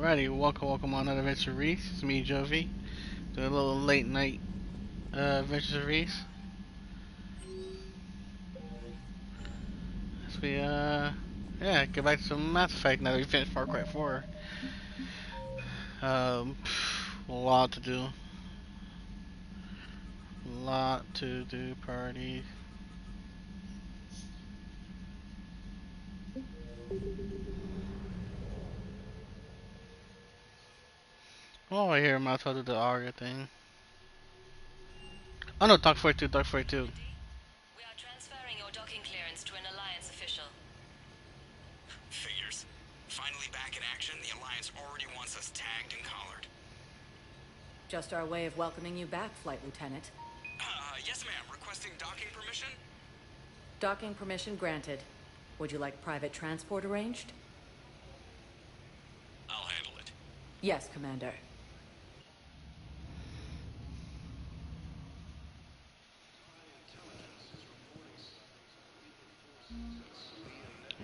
Alrighty, welcome on another Adventure Reese. It's me, Jovi. Doing a little late night Adventure Reese. As we get back to some Mass Effect now that we finished Far Cry 4. A lot to do. Party. Oh, I hear him. I'll tell you the Aria thing. Oh no, Doc 42, Doc 42. We are transferring your docking clearance to an Alliance official. Figures. Finally back in action, the Alliance already wants us tagged and collared. Just our way of welcoming you back, Flight Lieutenant. Yes ma'am. Requesting docking permission? Docking permission granted. Would you like private transport arranged? I'll handle it. Yes, Commander.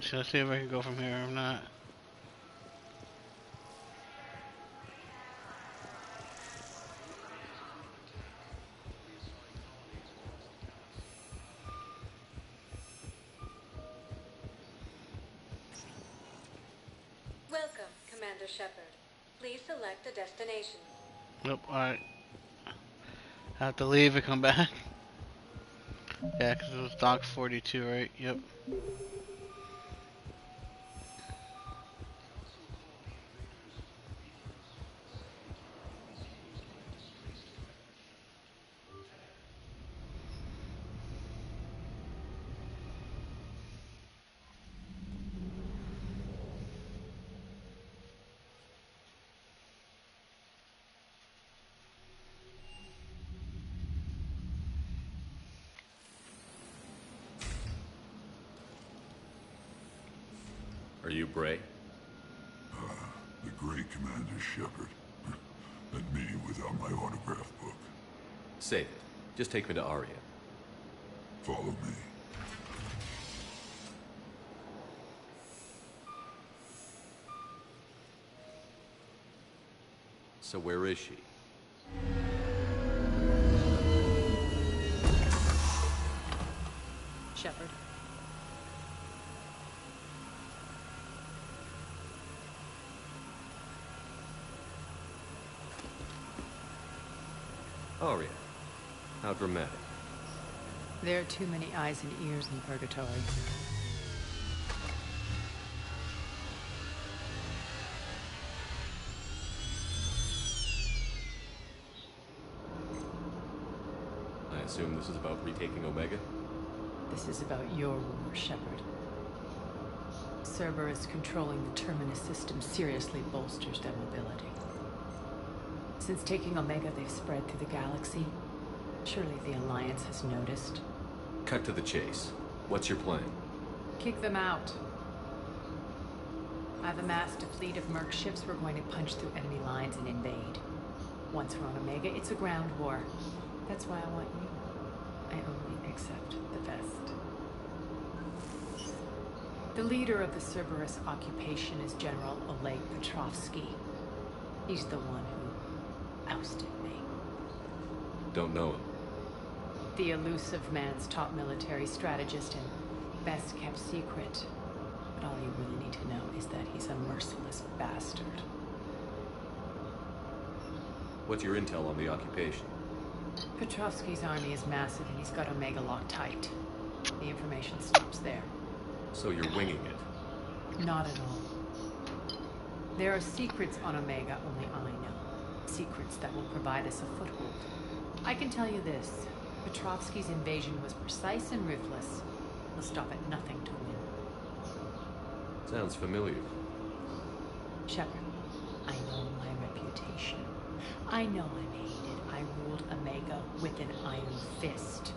Should I see if I can go from here or not? Welcome, Commander Shepard. Please select a destination. Nope, alright. I have to leave and come back. Yeah, because it was Doc 42, right? Yep. Are you Bray? The great Commander Shepard. And me without my autograph book. Save it. Just take me to Aria. Follow me. So where is she? Shepard. Aria. How dramatic. There are too many eyes and ears in Purgatory. I assume this is about retaking Omega? This is about your war, Shepard. Cerberus controlling the Terminus system seriously bolsters their mobility. Since taking Omega, they've spread through the galaxy. Surely the Alliance has noticed. Cut to the chase. What's your plan? Kick them out. I've amassed a fleet of merc ships. We're going to punch through enemy lines and invade. Once we're on Omega, it's a ground war. That's why I want you. I only accept the best. The leader of the Cerberus occupation is General Oleg Petrovsky. He's the one who ousted me. Don't know him. The elusive man's top military strategist and best kept secret. But all you really need to know is that he's a merciless bastard. What's your intel on the occupation? Petrovsky's army is massive and he's got Omega locked tight. The information stops there. So you're winging it? Not at all. There are secrets on Omega only I know. Secrets that will provide us a foothold. I can tell you this. Petrovsky's invasion was precise and ruthless. He'll stop at nothing to win. Sounds familiar. Shepard, I know my reputation. I know I'm hated. I ruled Omega with an iron fist.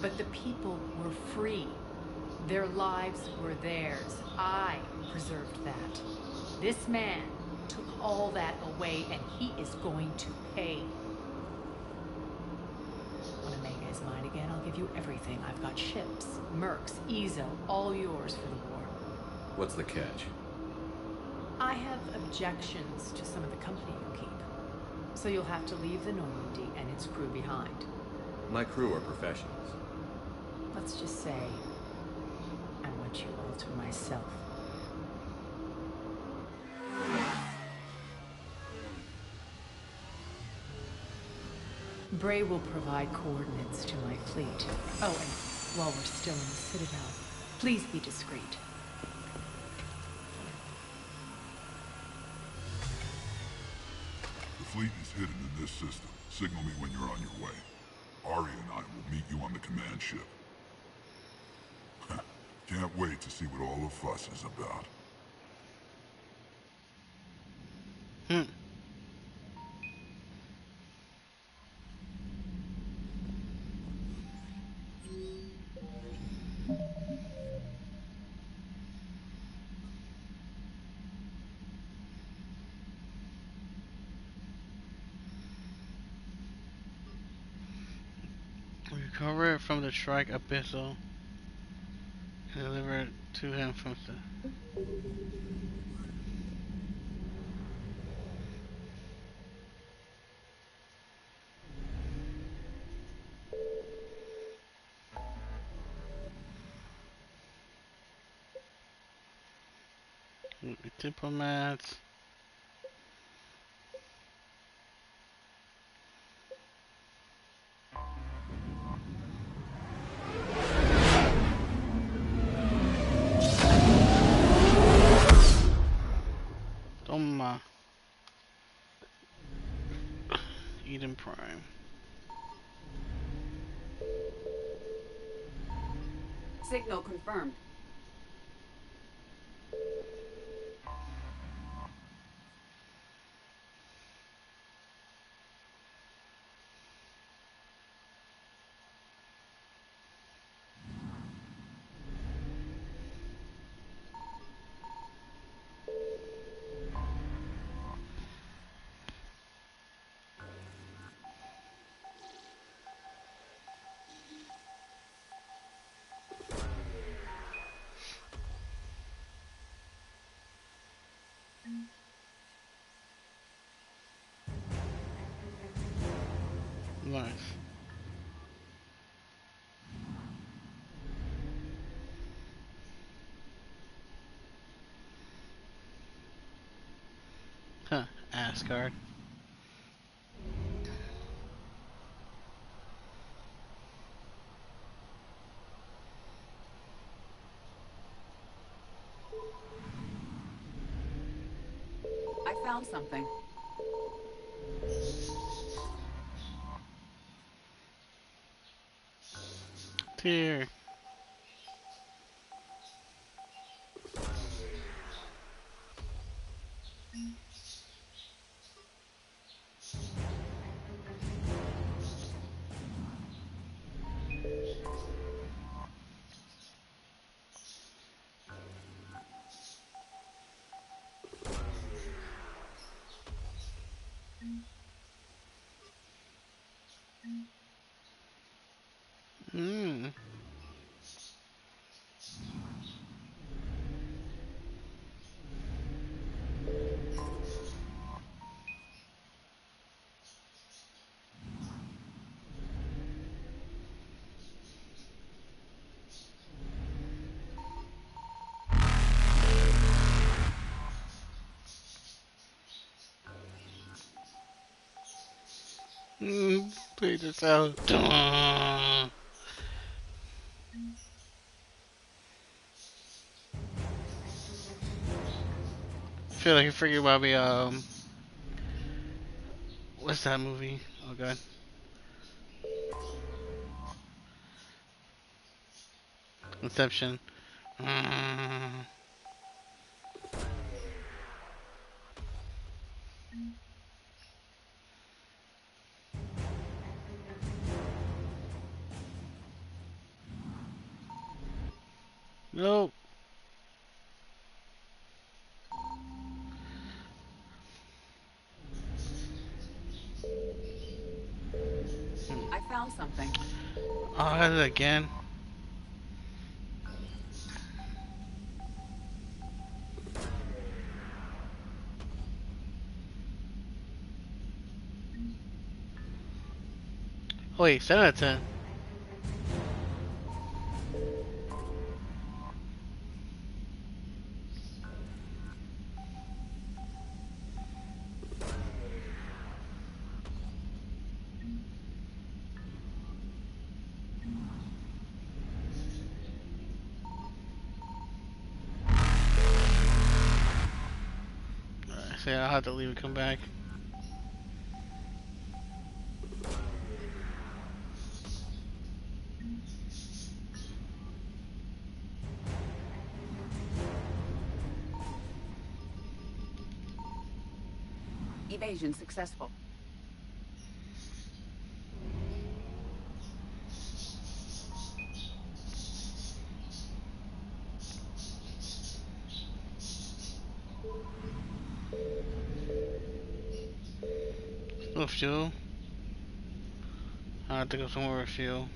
But the people were free. Their lives were theirs. I preserved that. This man took all that away, and he is going to pay. When Omega is mine again, I'll give you everything. I've got ships, mercs, Ezo, all yours for the war. What's the catch? I have objections to some of the company you keep. So you'll have to leave the Normandy and its crew behind. My crew are professionals. Let's just say I want you all to myself. Bray will provide coordinates to my fleet. Oh, and while we're still in the Citadel, please be discreet. The fleet is hidden in this system. Signal me when you're on your way. Ari and I will meet you on the command ship. Can't wait to see what all the fuss is about. Recover it from the strike abyssal. Deliver it to him from the... Diplomats. Toma. Eden Prime. Signal confirmed. Nice. Huh, Asgard. I found something. Here. Hmm. Play this out. Dun. I feel like you're freaking about me. What's that movie? Oh god. Inception. Nope. I found something. Oh, is it again? Oh wait, 7 out of 10. So yeah, I'll have to leave and come back. Evasion successful. No fuel. I have to go somewhere with fuel.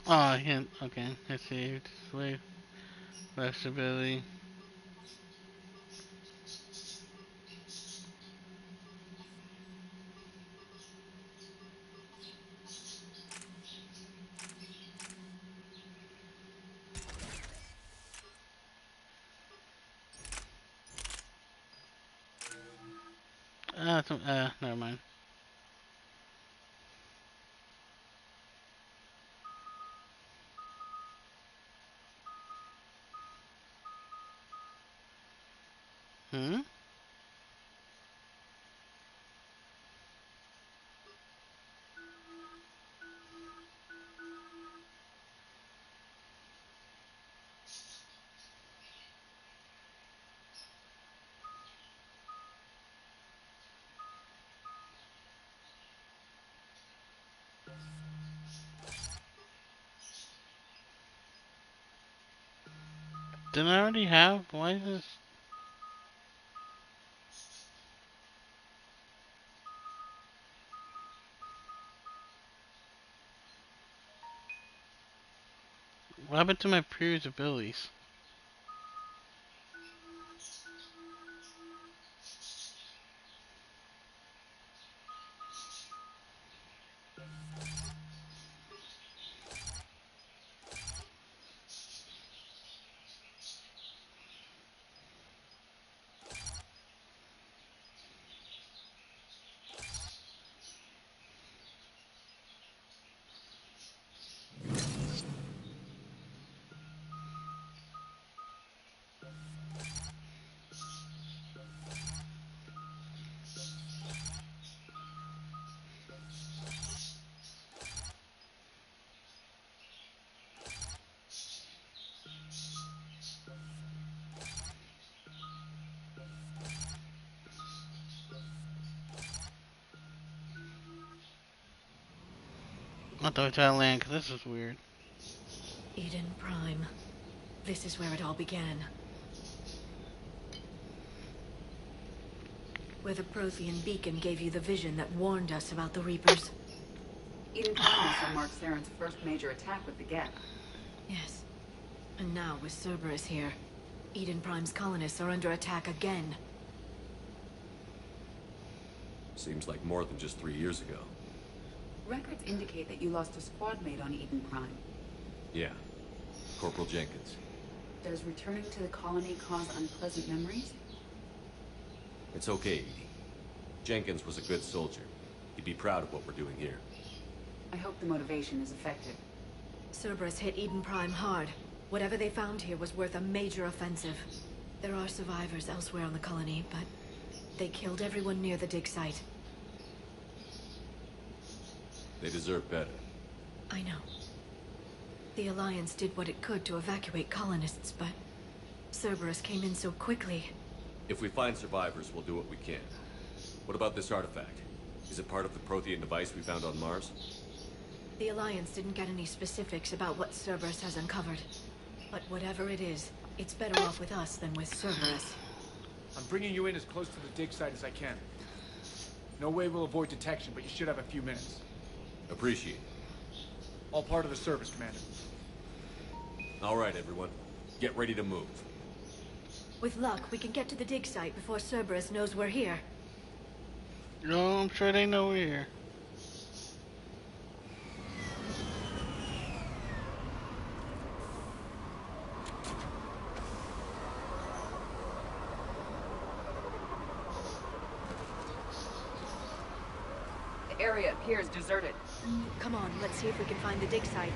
Oh, I can't. Okay, I see. Wait, flexibility. Never mind. Hmm? Didn't I already have? Why is this? What happened to my previous abilities? I thought we tried to land, because this is weird. Eden Prime. This is where it all began. Where the Prothean beacon gave you the vision that warned us about the Reapers. Eden Prime also marked Saren's first major attack with the Geth. Yes. And now, with Cerberus here, Eden Prime's colonists are under attack again. Seems like more than just 3 years ago. Records indicate that you lost a squad mate on Eden Prime. Yeah. Corporal Jenkins. Does returning to the colony cause unpleasant memories? It's okay, Edie. Jenkins was a good soldier. He'd be proud of what we're doing here. I hope the motivation is effective. Cerberus hit Eden Prime hard. Whatever they found here was worth a major offensive. There are survivors elsewhere on the colony, but they killed everyone near the dig site. They deserve better. I know. The Alliance did what it could to evacuate colonists, but Cerberus came in so quickly. If we find survivors, we'll do what we can. What about this artifact? Is it part of the Prothean device we found on Mars? The Alliance didn't get any specifics about what Cerberus has uncovered. But whatever it is, it's better off with us than with Cerberus. I'm bringing you in as close to the dig site as I can. No way we'll avoid detection, but you should have a few minutes. Appreciate it. All part of the service, Commander. All right, everyone. Get ready to move. With luck, we can get to the dig site before Cerberus knows we're here. No, I'm sure they know we're here. The area appears deserted. Come on, let's see if we can find the dig site.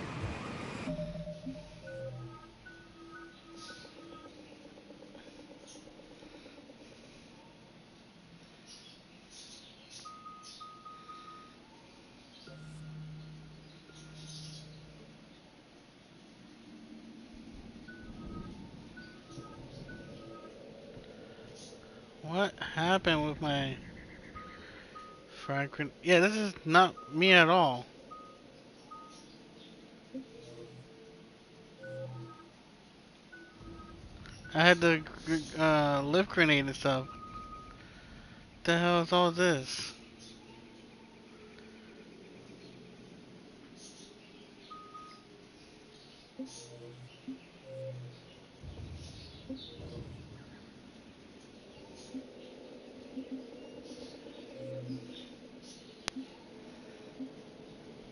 What happened with my frag grenade? Yeah, this is not me at all. I had the lift grenade and stuff. What the hell is all this?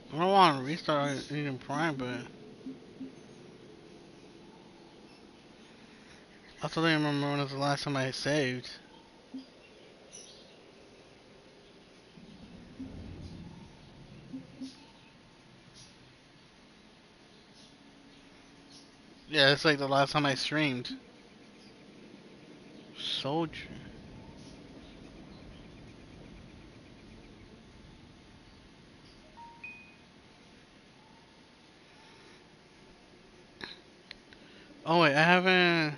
I don't want to restart Eden Prime, but I still don't remember when was the last time I saved. Yeah, it's like the last time I streamed. Soldier. Oh wait, I haven't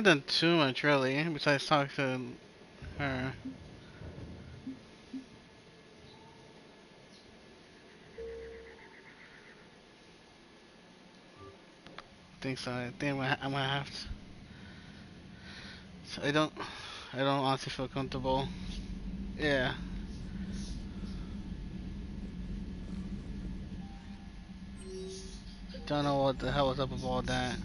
done too much really, besides talk to her. I think so. I think I'm gonna have to. So I don't honestly feel comfortable. Yeah. Don't know what the hell was up with all that.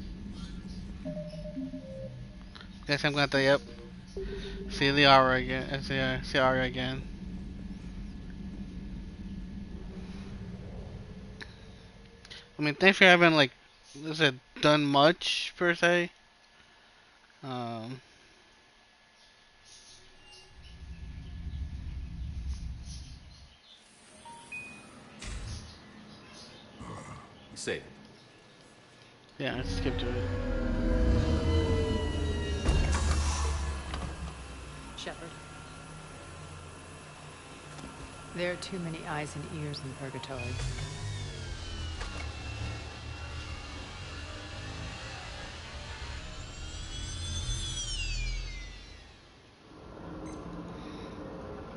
Guess I'm gonna have to, yep. See the aura again. See Aria again. I mean, thankfully I haven't, like, done much per se. Save it. Yeah, let's skip to it. Shepard. There are too many eyes and ears in Purgatory.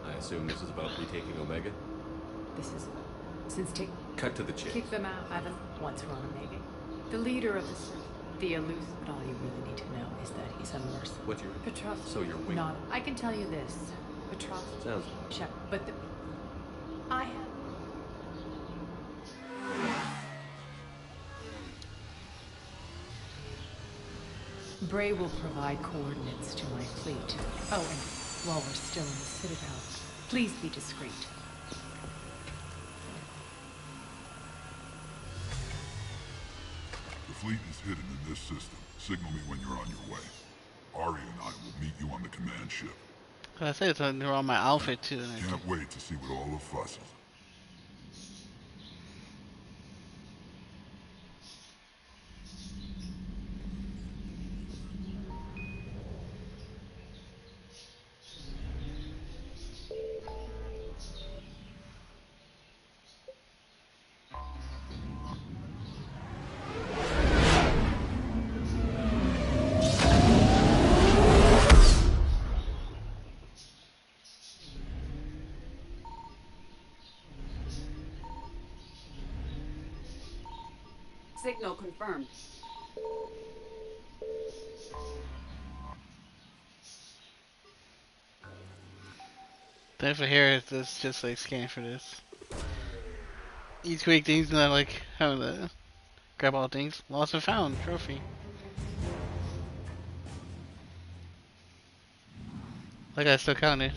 I assume this is about retaking Omega? This is since take Cut to the chase. kick them out. I haven't once run a Omega. The leader of the elusive. But all you really need to know is that he's a mercenary. What's your... Petros. So you're winged. Not. I can tell you this. Petros. Sounds... Shep. But the. I have. Bray will provide coordinates to my fleet. Oh, and while we're still in the Citadel, please be discreet. The fleet is hidden in this system. Signal me when you're on your way. Ari and I will meet you on the command ship. I say it's they're on my outfit too. And Can't wait to see what all the fuss is. Signal confirmed. Then for here, it's just like scanning for this. Each week, things not like having to grab all things. Lost and found trophy. Like I still counted.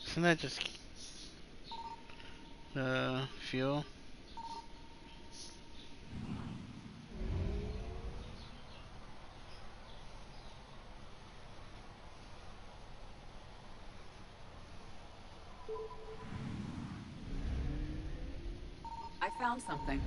Isn't that just fuel? I found something.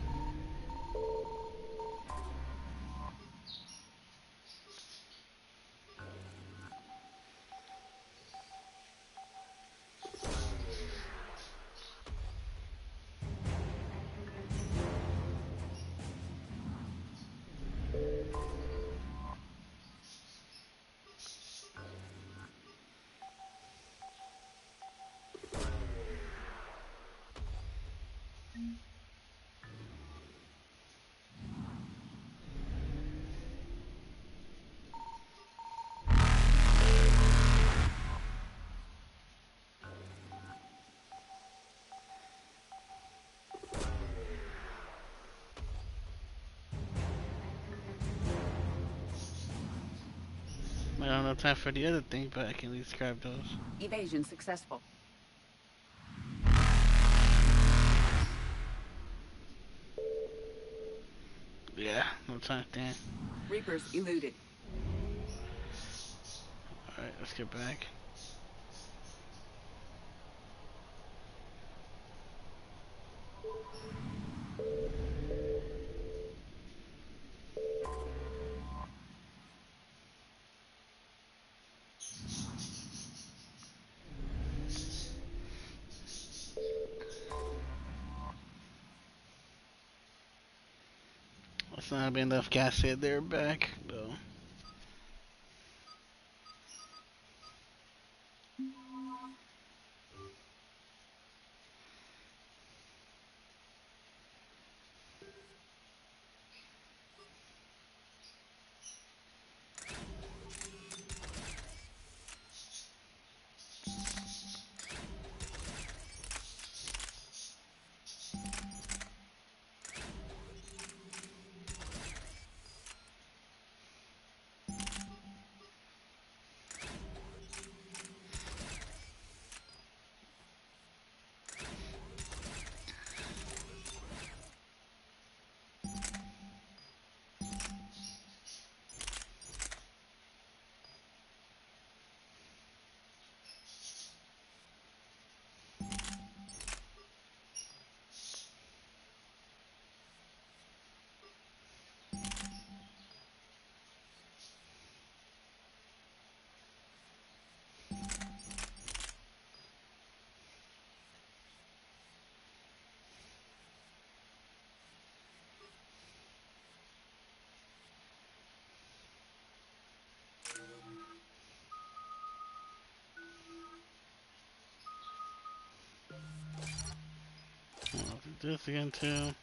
I don't have time for the other thing, but I can at least grab those. Evasion successful. Yeah, no time, damn. Reapers eluded. Alright, let's get back. That's not gonna be enough gas to get there back, though. this again too.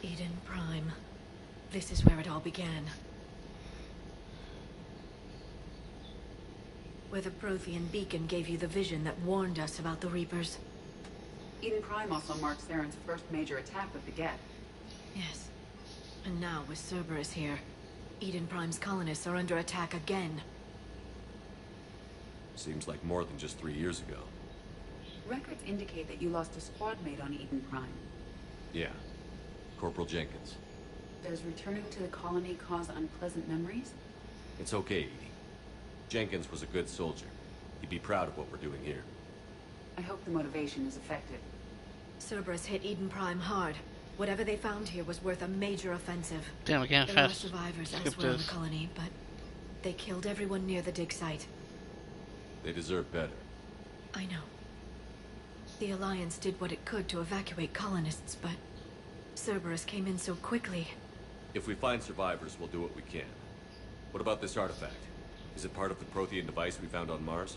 Eden Prime. This is where it all began. Where the Prothean beacon gave you the vision that warned us about the Reapers. Eden Prime also marks Theron's first major attack with the Geth. Yes. And now, with Cerberus here, Eden Prime's colonists are under attack again. Seems like more than just 3 years ago. Records indicate that you lost a squad mate on Eden Prime. Yeah. Corporal Jenkins. Does returning to the colony cause unpleasant memories? It's okay, Edie. Jenkins was a good soldier. He'd be proud of what we're doing here. I hope the motivation is effective. Cerberus hit Eden Prime hard. Whatever they found here was worth a major offensive. Damn, I can't There are fast survivors skip elsewhere in the this. colony, but they killed everyone near the dig site. They deserve better. I know. The Alliance did what it could to evacuate colonists, but Cerberus came in so quickly. If we find survivors, we'll do what we can. What about this artifact? Is it part of the Prothean device we found on Mars?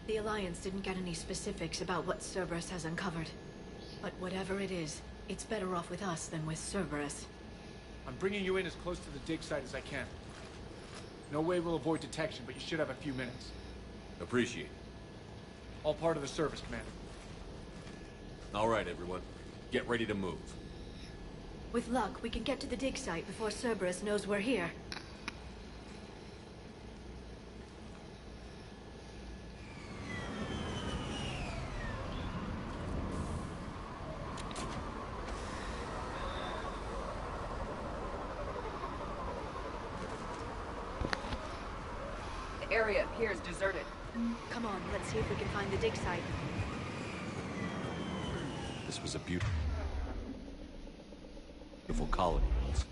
The Alliance didn't get any specifics about what Cerberus has uncovered. But whatever it is, it's better off with us than with Cerberus. I'm bringing you in as close to the dig site as I can. No way we'll avoid detection, but you should have a few minutes. Appreciate it. All part of the service, Commander. All right, everyone. Get ready to move. With luck, we can get to the dig site before Cerberus knows we're here. The area appears deserted. Come on, let's see if we can find the dig site. This was a beautiful colony once.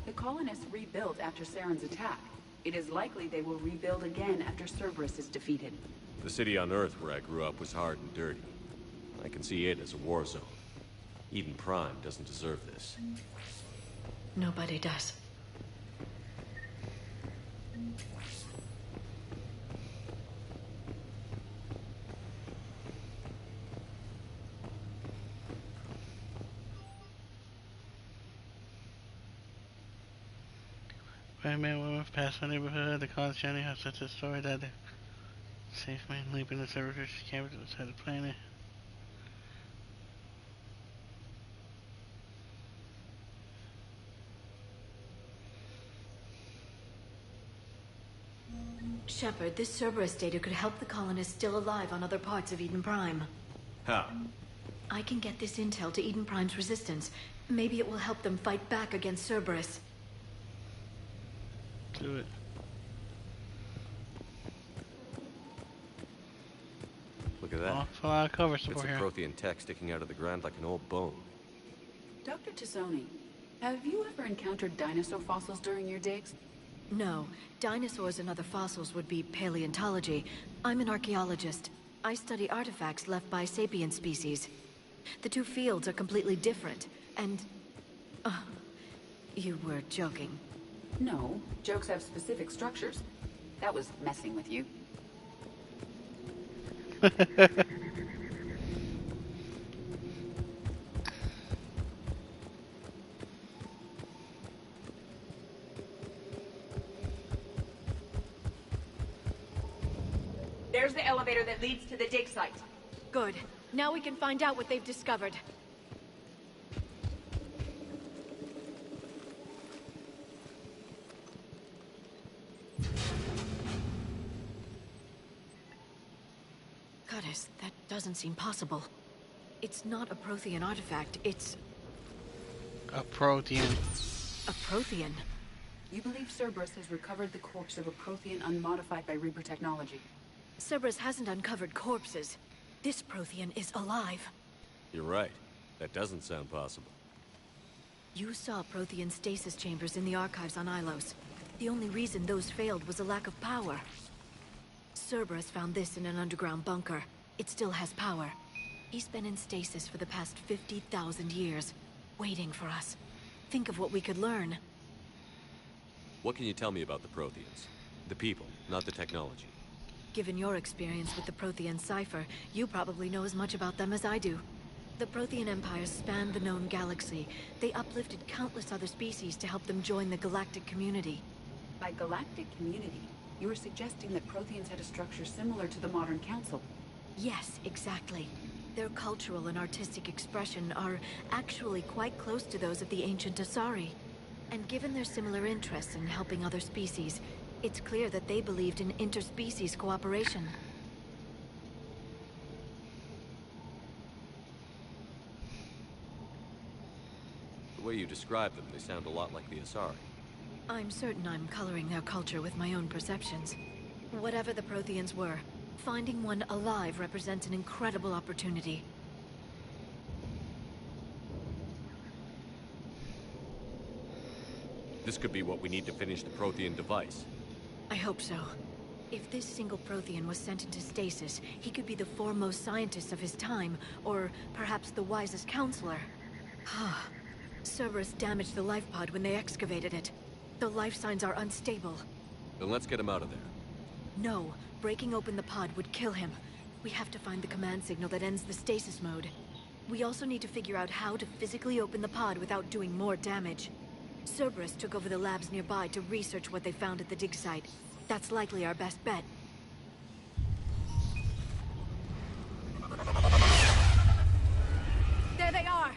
The colonists rebuilt after Saren's attack. It is likely they will rebuild again after Cerberus is defeated. The city on Earth where I grew up was hard and dirty. I can see it as a war zone. Eden Prime doesn't deserve this. Nobody does. Right man, woman past my neighborhood. The college journey has such a story that the safe man leaping the services campus outside the planet. Shepard, this Cerberus data could help the colonists still alive on other parts of Eden Prime. How? I can get this intel to Eden Prime's resistance. Maybe it will help them fight back against Cerberus. Do it. Look at that. Awful lot of cover Bits support of here. Prothean tech sticking out of the ground like an old bone. Dr. Tassoni, have you ever encountered dinosaur fossils during your digs? No, dinosaurs and other fossils would be paleontology. I'm an archaeologist. I study artifacts left by sapient species. The two fields are completely different, and... you were joking. No, jokes have specific structures. That was messing with you. There's the elevator that leads to the dig site. Good. Now we can find out what they've discovered. status. That doesn't seem possible. It's not a Prothean artifact, it's... A Prothean. a Prothean. You believe Cerberus has recovered the corpse of a Prothean unmodified by Reaper technology. Cerberus hasn't uncovered corpses. This Prothean is alive. You're right. That doesn't sound possible. You saw Prothean stasis chambers in the archives on Ilos. The only reason those failed was a lack of power. Cerberus found this in an underground bunker. It still has power. He's been in stasis for the past 50,000 years, waiting for us. Think of what we could learn. What can you tell me about the Protheans? The people, not the technology. Given your experience with the Prothean cipher, you probably know as much about them as I do. The Prothean empires spanned the known galaxy. They uplifted countless other species to help them join the galactic community. By galactic community, you are suggesting that Protheans had a structure similar to the modern council. Yes, exactly. Their cultural and artistic expression are actually quite close to those of the ancient Asari. And given their similar interests in helping other species, it's clear that they believed in interspecies cooperation. The way you describe them, they sound a lot like the Asari. I'm certain I'm coloring their culture with my own perceptions. Whatever the Protheans were, finding one alive represents an incredible opportunity. This could be what we need to finish the Prothean device. I hope so. If this single Prothean was sent into stasis, he could be the foremost scientist of his time, or perhaps the wisest counselor. Cerberus damaged the life pod when they excavated it. The life signs are unstable. Then let's get him out of there. No, breaking open the pod would kill him. We have to find the command signal that ends the stasis mode. We also need to figure out how to physically open the pod without doing more damage. Cerberus took over the labs nearby to research what they found at the dig site. That's likely our best bet. There they are!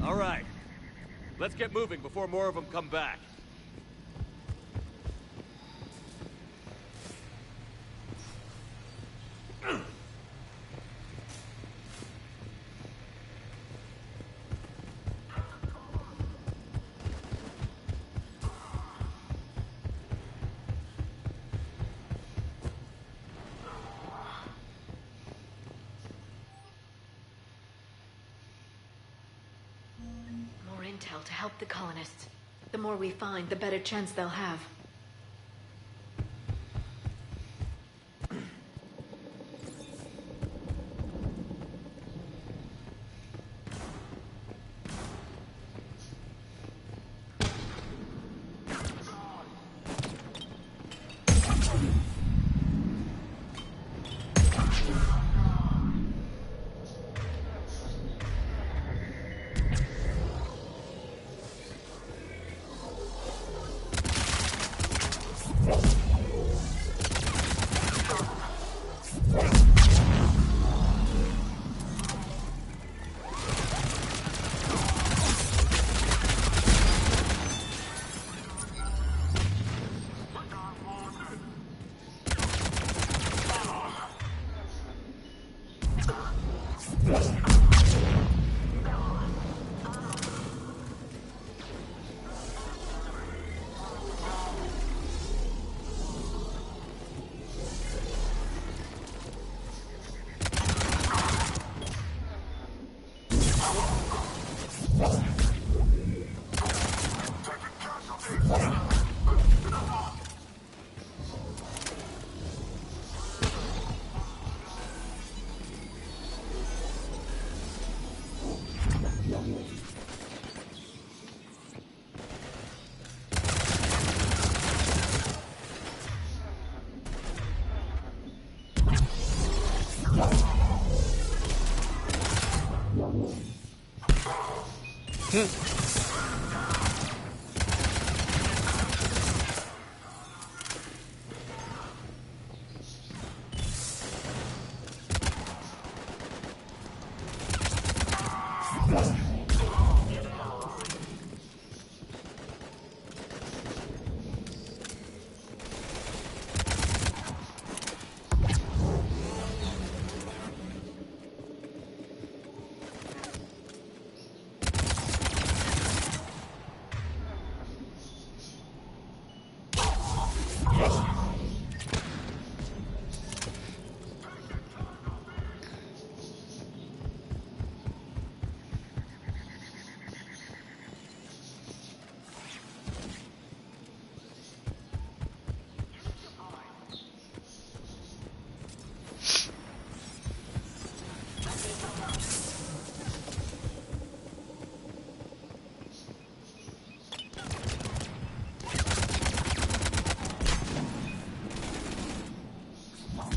All right. Let's get moving before more of them come back. More intel to help the colonists. The more we find, the better chance they'll have.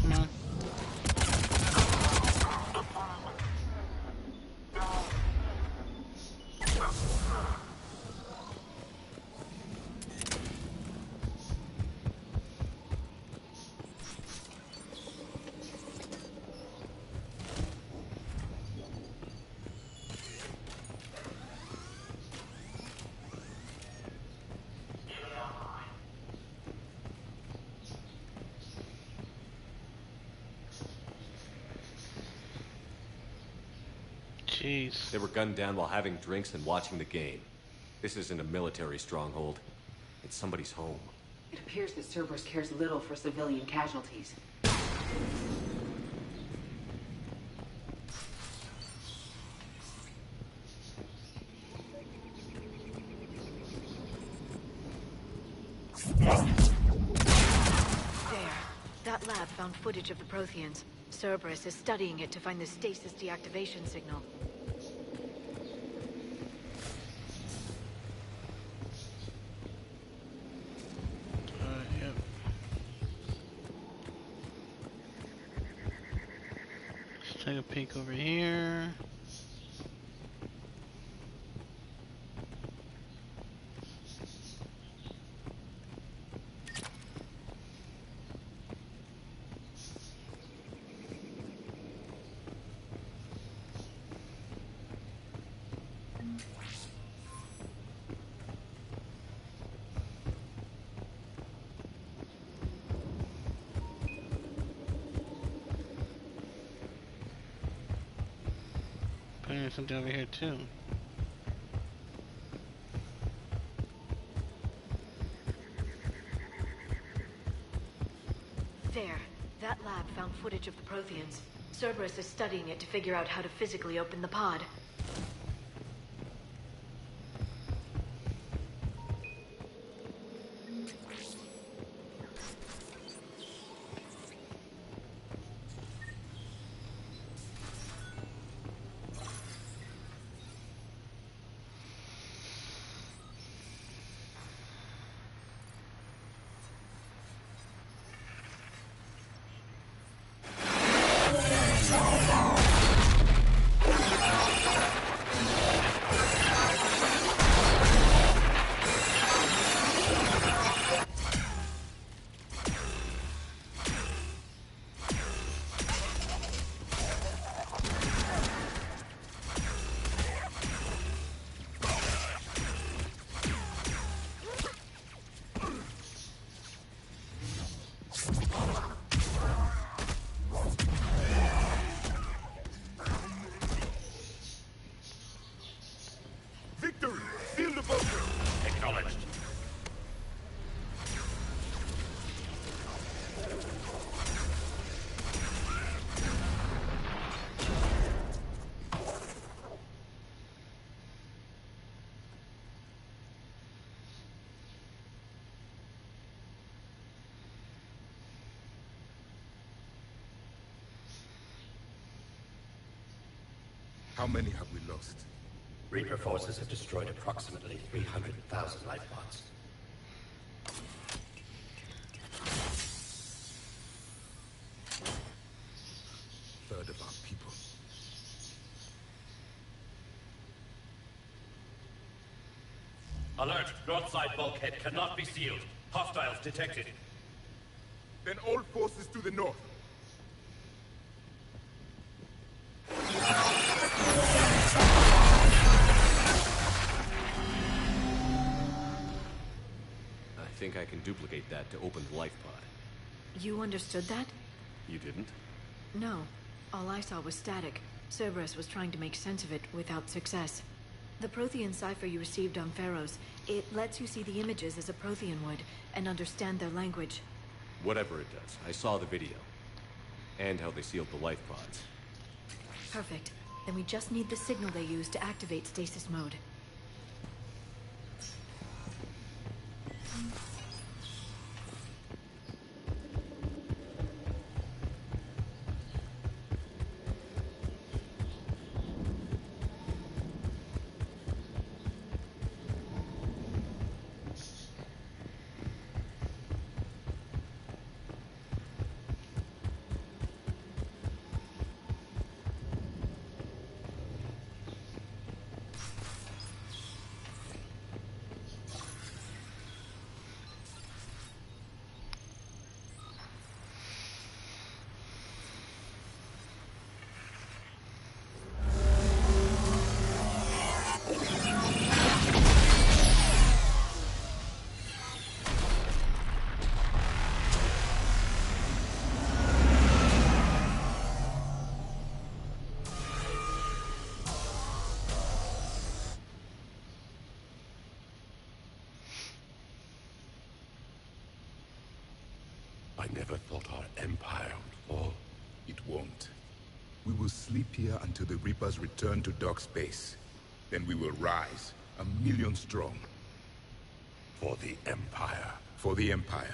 Come on. Jeez. They were gunned down while having drinks and watching the game. This isn't a military stronghold. It's somebody's home. It appears that Cerberus cares little for civilian casualties. There. That lab found footage of the Protheans. Cerberus is studying it to find the stasis deactivation signal. Yep. Let's take a peek over here. There's something over here too. There. That lab found footage of the Protheans. Cerberus is studying it to figure out how to physically open the pod. How many have we lost? Reaper forces have destroyed approximately 300,000 life pods. Third of our people. Alert! North side bulkhead cannot be sealed. Hostiles detected. Then all forces to the north. I think I can duplicate that to open the life pod. You understood that? You didn't? No. All I saw was static. Cerberus was trying to make sense of it without success. The Prothean cipher you received on Pharaohs, it lets you see the images as a Prothean would, and understand their language. Whatever it does, I saw the video. And how they sealed the life pods. Perfect. Then we just need the signal they use to activate stasis mode. I never thought our empire would fall. It won't. We will sleep here until the Reapers return to dark space. Then we will rise, 1,000,000 strong. For the Empire. For the Empire.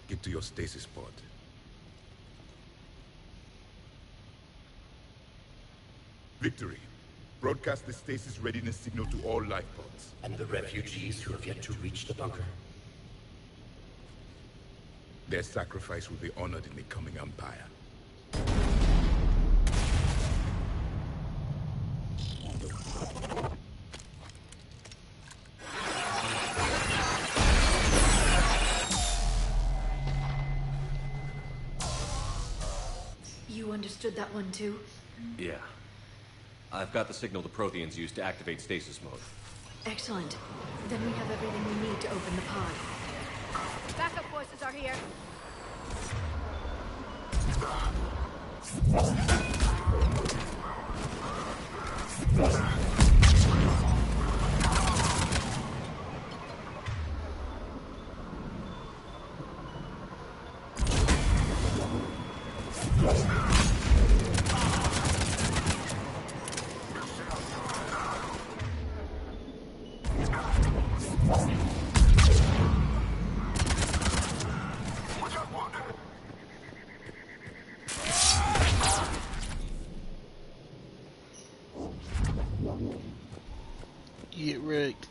Get to your stasis pod. Victory. Broadcast the stasis readiness signal to all life pods. And the refugees who have yet to reach the bunker. Their sacrifice will be honored in the coming Empire. You understood that one too? Yeah. I've got the signal the Protheans use to activate stasis mode. Excellent. Then we have everything we need to open the pod. Backup forces are here. Get wrecked.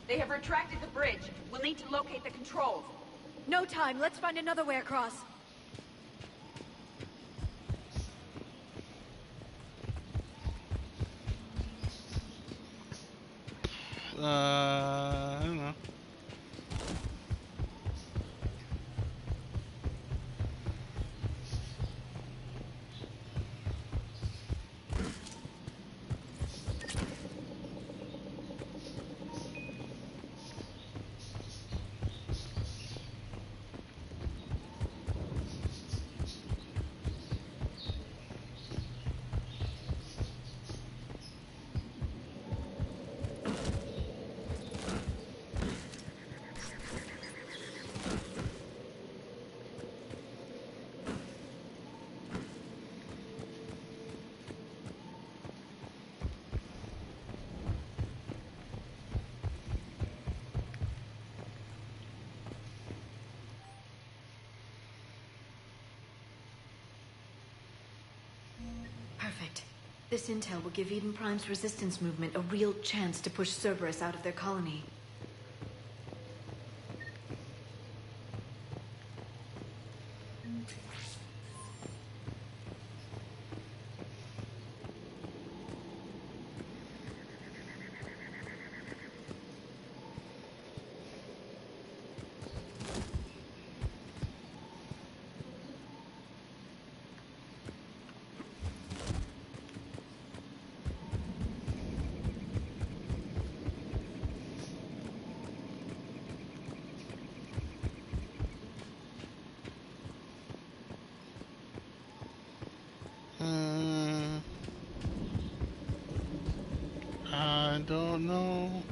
They have retracted the bridge. We'll need to locate the controls. No time. Let's find another way across. I don't know. Perfect. This intel will give Eden Prime's resistance movement a real chance to push Cerberus out of their colony. I don't know.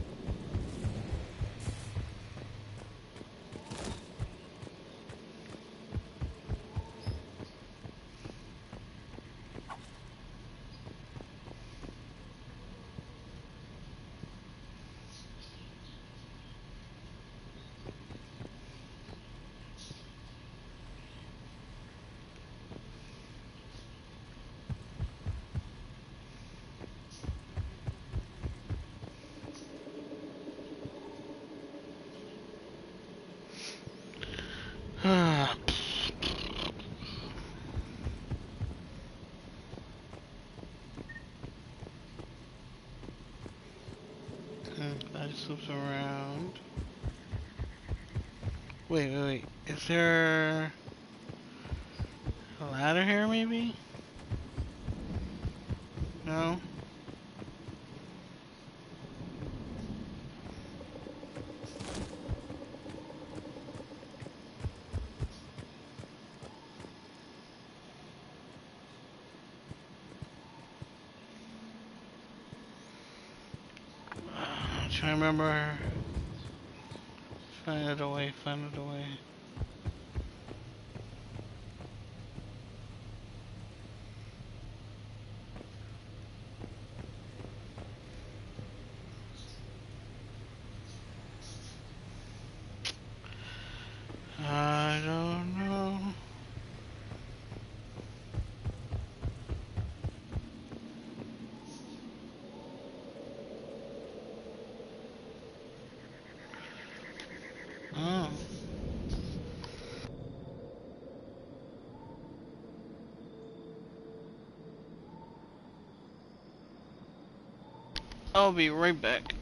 That just loops around. Wait. Is there a ladder here, maybe? No? I'm trying to remember. Find it away. I don't know. Oh. I'll be right back.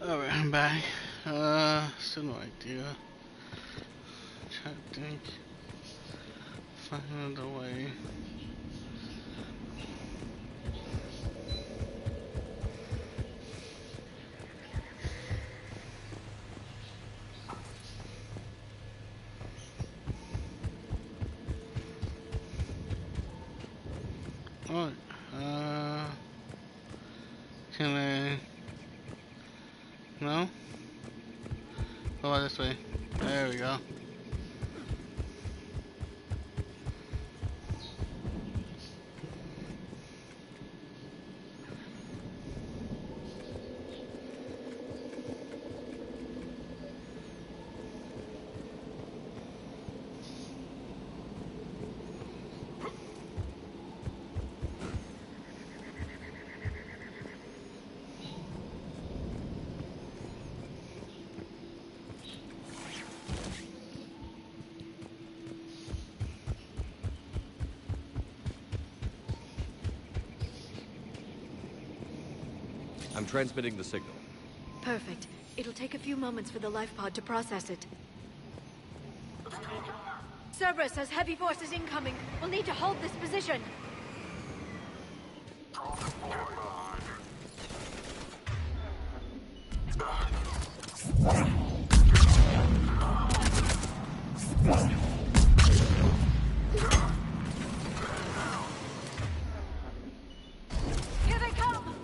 Alright, I'm back. Still no idea. Try to think. Find another way. Alright, can I... No? Oh, this way. There we go. I'm transmitting the signal. Perfect. It'll take a few moments for the life pod to process it. Cerberus has heavy forces incoming. We'll need to hold this position. Here they come!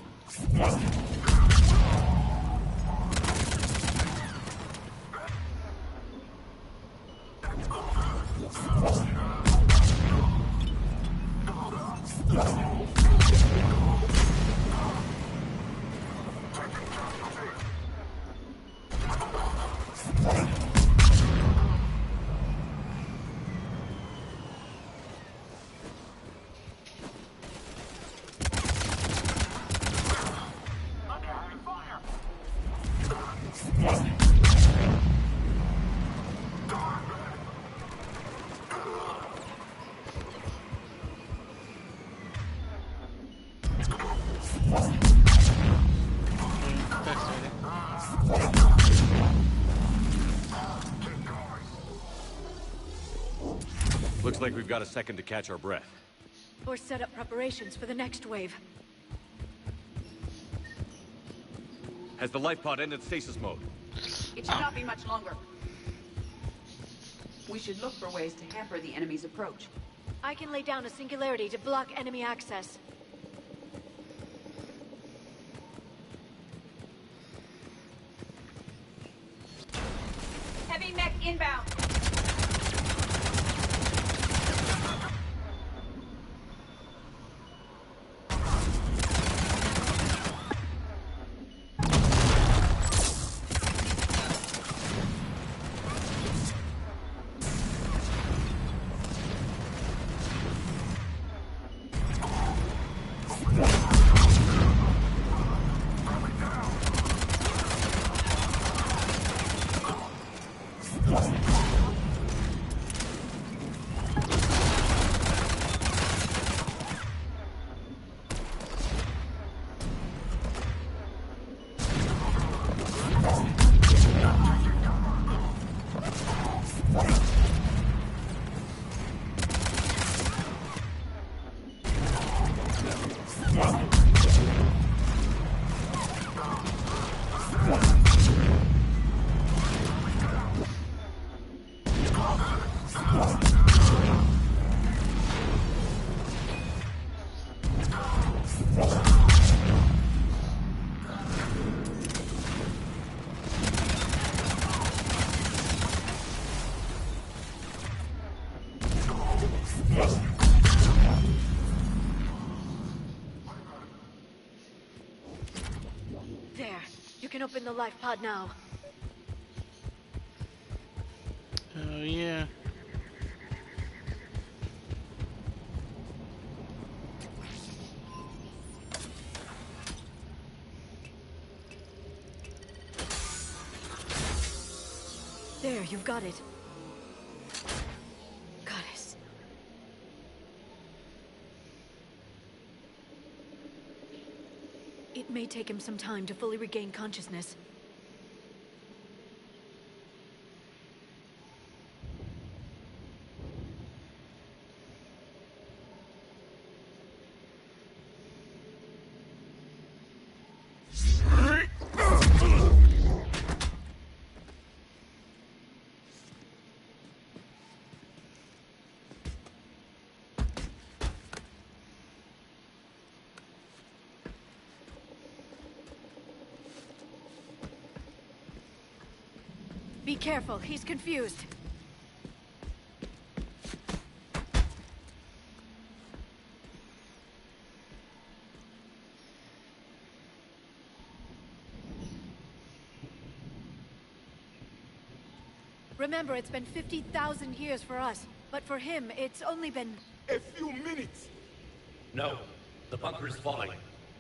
Looks like we've got a second to catch our breath. Or set up preparations for the next wave. Has the life pod ended stasis mode? It should not be much longer. We should look for ways to hamper the enemy's approach. I can lay down a singularity to block enemy access. Heavy mech inbound. There. You can open the life pod now. Oh, yeah. There, you've got it. Goddess. It may take him some time to fully regain consciousness. Be careful, he's confused. Remember, it's been 50,000 years for us, but for him, it's only been... A few minutes! No. The bunker is falling.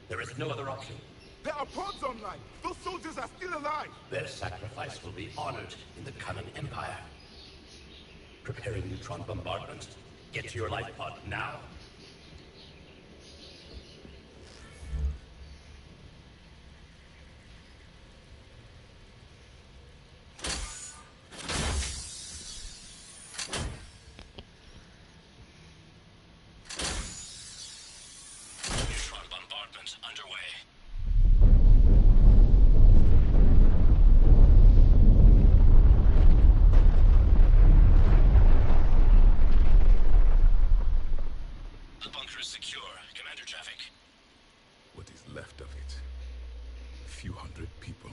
There is no other option. There are pods online! Those soldiers are still alive! Their sacrifice will be honored in the coming Empire. Preparing neutron bombardment. Get to your life pod now. Neutron bombardment underway. The bunker is secure. Commander traffic. What is left of it? A few hundred people.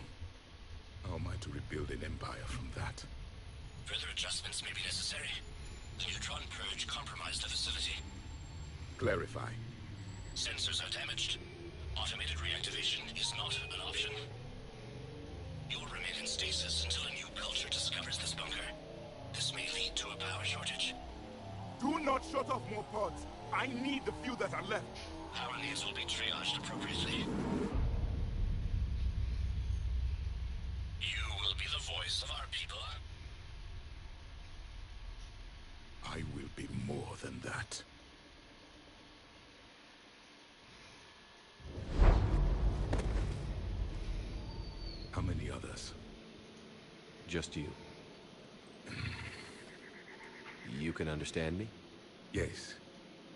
How am I to rebuild an empire from that? Further adjustments may be necessary. The neutron purge compromised the facility. Clarify. Sensors are damaged. Automated reactivation is not an option. You'll remain in stasis until a new culture discovers this bunker. This may lead to a power shortage. Do not shut off more pods! I need the few that are left! Power needs will be triaged appropriately. You will be the voice of our people. I will be more than that. How many others? Just you. You can understand me? Yes.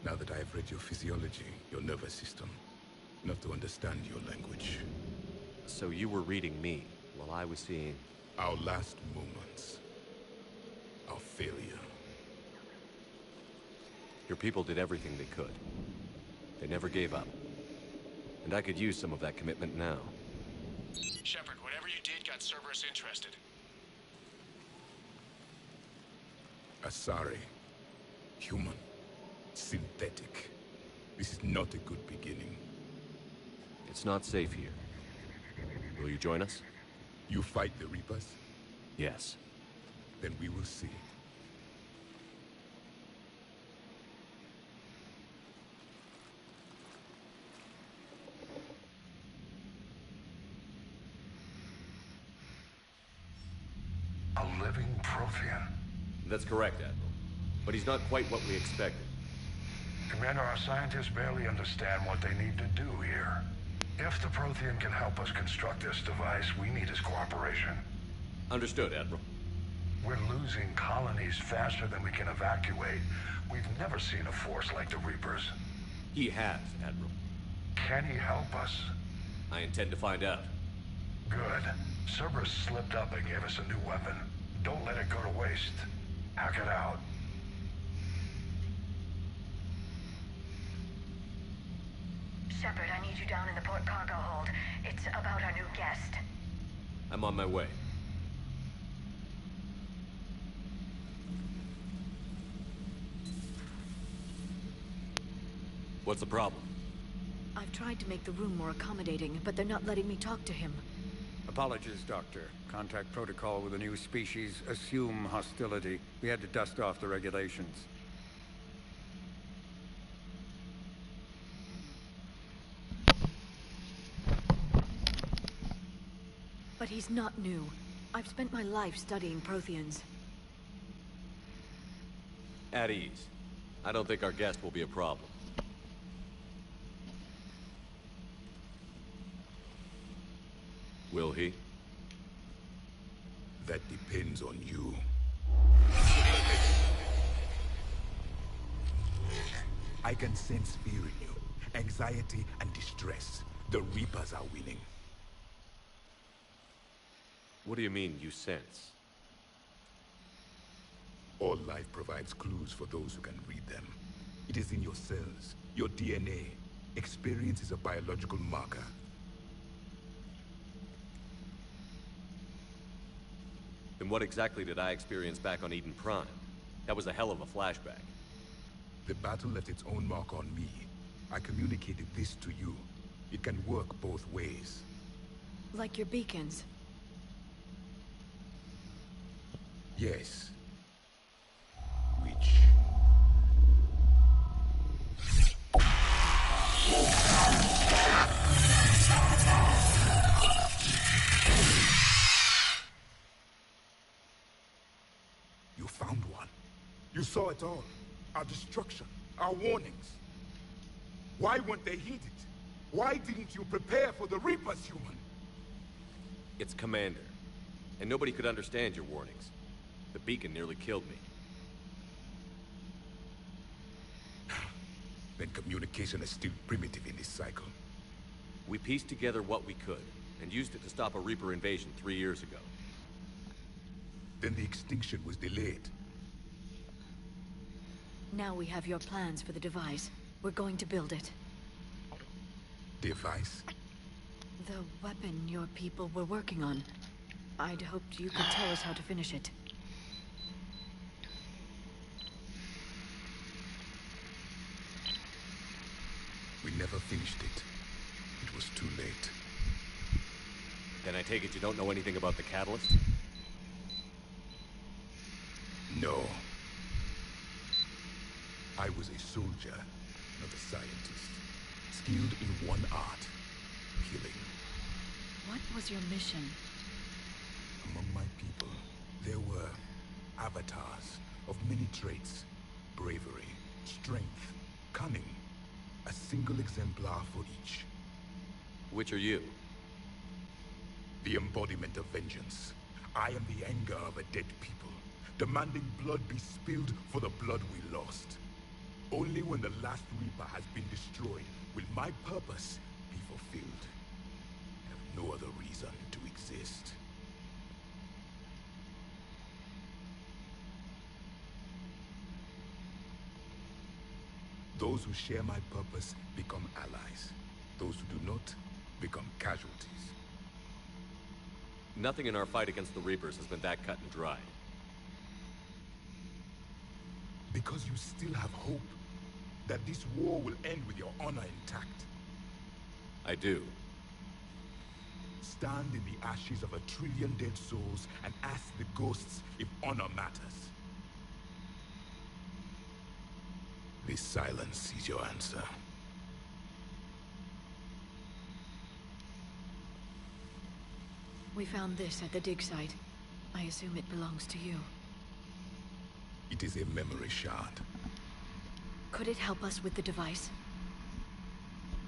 Now that I have read your physiology, your nervous system, enough to understand your language. So you were reading me while I was seeing... Our last moments. Our failure. Your people did everything they could. They never gave up. And I could use some of that commitment now. Shepard, whatever you did got Cerberus interested. Asari. Human. Synthetic. This is not a good beginning. It's not safe here. Will you join us? You fight the Reapers? Yes. Then we will see. A living Prothean. That's correct, Admiral. But he's not quite what we expected. Commander, our scientists barely understand what they need to do here. If the Prothean can help us construct this device, we need his cooperation. Understood, Admiral. We're losing colonies faster than we can evacuate. We've never seen a force like the Reapers. He has, Admiral. Can he help us? I intend to find out. Good. Cerberus slipped up and gave us a new weapon. Don't let it go to waste. Hack it out. Shepard, I need you down in the port cargo hold. It's about our new guest. I'm on my way. What's the problem? I've tried to make the room more accommodating, but they're not letting me talk to him. Apologies, Doctor. Contact protocol with a new species. Assume hostility. We had to dust off the regulations. But he's not new. I've spent my life studying Protheans. At ease. I don't think our guest will be a problem. Will he? That depends on you. I can sense fear in you. Anxiety and distress. The Reapers are winning. What do you mean, you sense? All life provides clues for those who can read them. It is in your cells, your DNA. Experience is a biological marker. Then what exactly did I experience back on Eden Prime? That was a hell of a flashback. The battle left its own mark on me. I communicated this to you. It can work both ways. Like your beacons. Yes. Which... You found one. You saw it all. Our destruction, our warnings. Why weren't they heeded? Why didn't you prepare for the Reapers, human? It's Commander. And nobody could understand your warnings. The beacon nearly killed me. Then communication is still primitive in this cycle. We pieced together what we could, and used it to stop a Reaper invasion 3 years ago. Then the extinction was delayed. Now we have your plans for the device. We're going to build it. Device? The weapon your people were working on. I'd hoped you could tell us how to finish it. We never finished it. It was too late. Then I take it you don't know anything about the catalyst? No. I was a soldier, not a scientist. Skilled in one art, killing. What was your mission? Among my people, there were avatars of many traits. Bravery, strength, cunning. A single exemplar for each. Which are you? The embodiment of vengeance. I am the anger of a dead people, demanding blood be spilled for the blood we lost. Only when the last Reaper has been destroyed will my purpose be fulfilled. I have no other reason to exist. Those who share my purpose become allies. Those who do not become casualties. Nothing in our fight against the Reapers has been that cut and dried. Because you still have hope that this war will end with your honor intact. I do. Stand in the ashes of 1 trillion dead souls and ask the ghosts if honor matters. This silence is your answer. We found this at the dig site. I assume it belongs to you. It is a memory shard. Could it help us with the device?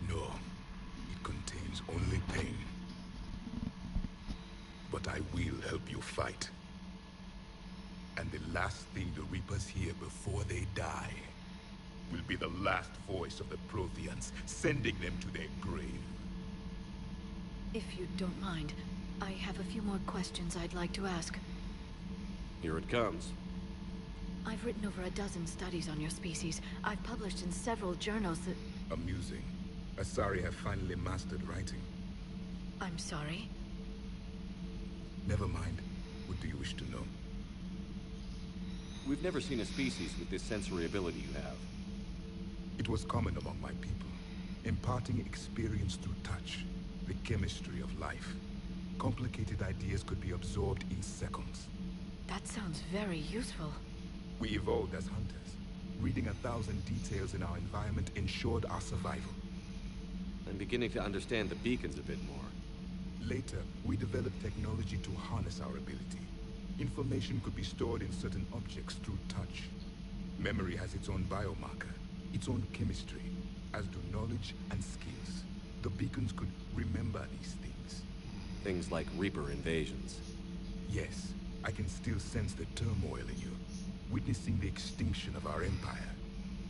No. It contains only pain. But I will help you fight. And the last thing the Reapers hear before they die will be the last voice of the Protheans, sending them to their grave. If you don't mind, I have a few more questions I'd like to ask. Here it comes. I've written over a dozen studies on your species. I've published in several journals that... Amusing. Asari have finally mastered writing. I'm sorry? Never mind. What do you wish to know? We've never seen a species with this sensory ability you have. It was common among my people, imparting experience through touch, the chemistry of life. Complicated ideas could be absorbed in seconds. That sounds very useful. We evolved as hunters. Reading 1,000 details in our environment ensured our survival. I'm beginning to understand the beacons a bit more. Later, we developed technology to harness our ability. Information could be stored in certain objects through touch. Memory has its own biomarker, its own chemistry, as do knowledge and skills. The beacons could remember these things. Things like Reaper invasions. Yes, I can still sense the turmoil in you, witnessing the extinction of our empire.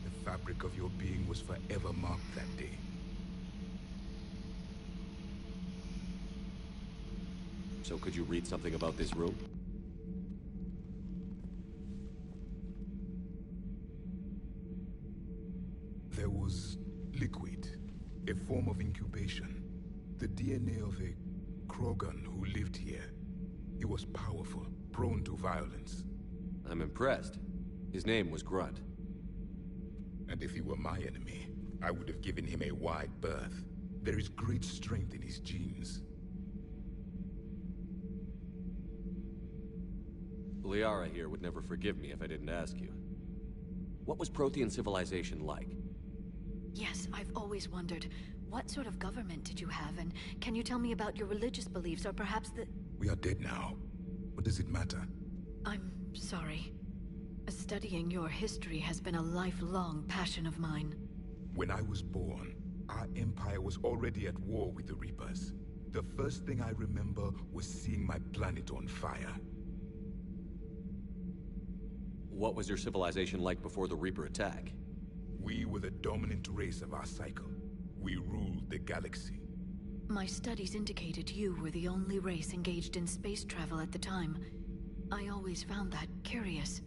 The fabric of your being was forever marked that day. So could you read something about this room? There was liquid, a form of incubation. The DNA of a Krogan who lived here. It was powerful, prone to violence. I'm impressed. His name was Grunt. And if he were my enemy, I would have given him a wide berth. There is great strength in his genes. Liara here would never forgive me if I didn't ask you. What was Prothean civilization like? Yes, I've always wondered. What sort of government did you have, and can you tell me about your religious beliefs, or perhaps the... We are dead now. What does it matter? I'm sorry. Studying your history has been a lifelong passion of mine. When I was born, our empire was already at war with the Reapers. The first thing I remember was seeing my planet on fire. What was your civilization like before the Reaper attack? We were the dominant race of our cycle. We ruled the galaxy. My studies indicated you were the only race engaged in space travel at the time. I always found that curious.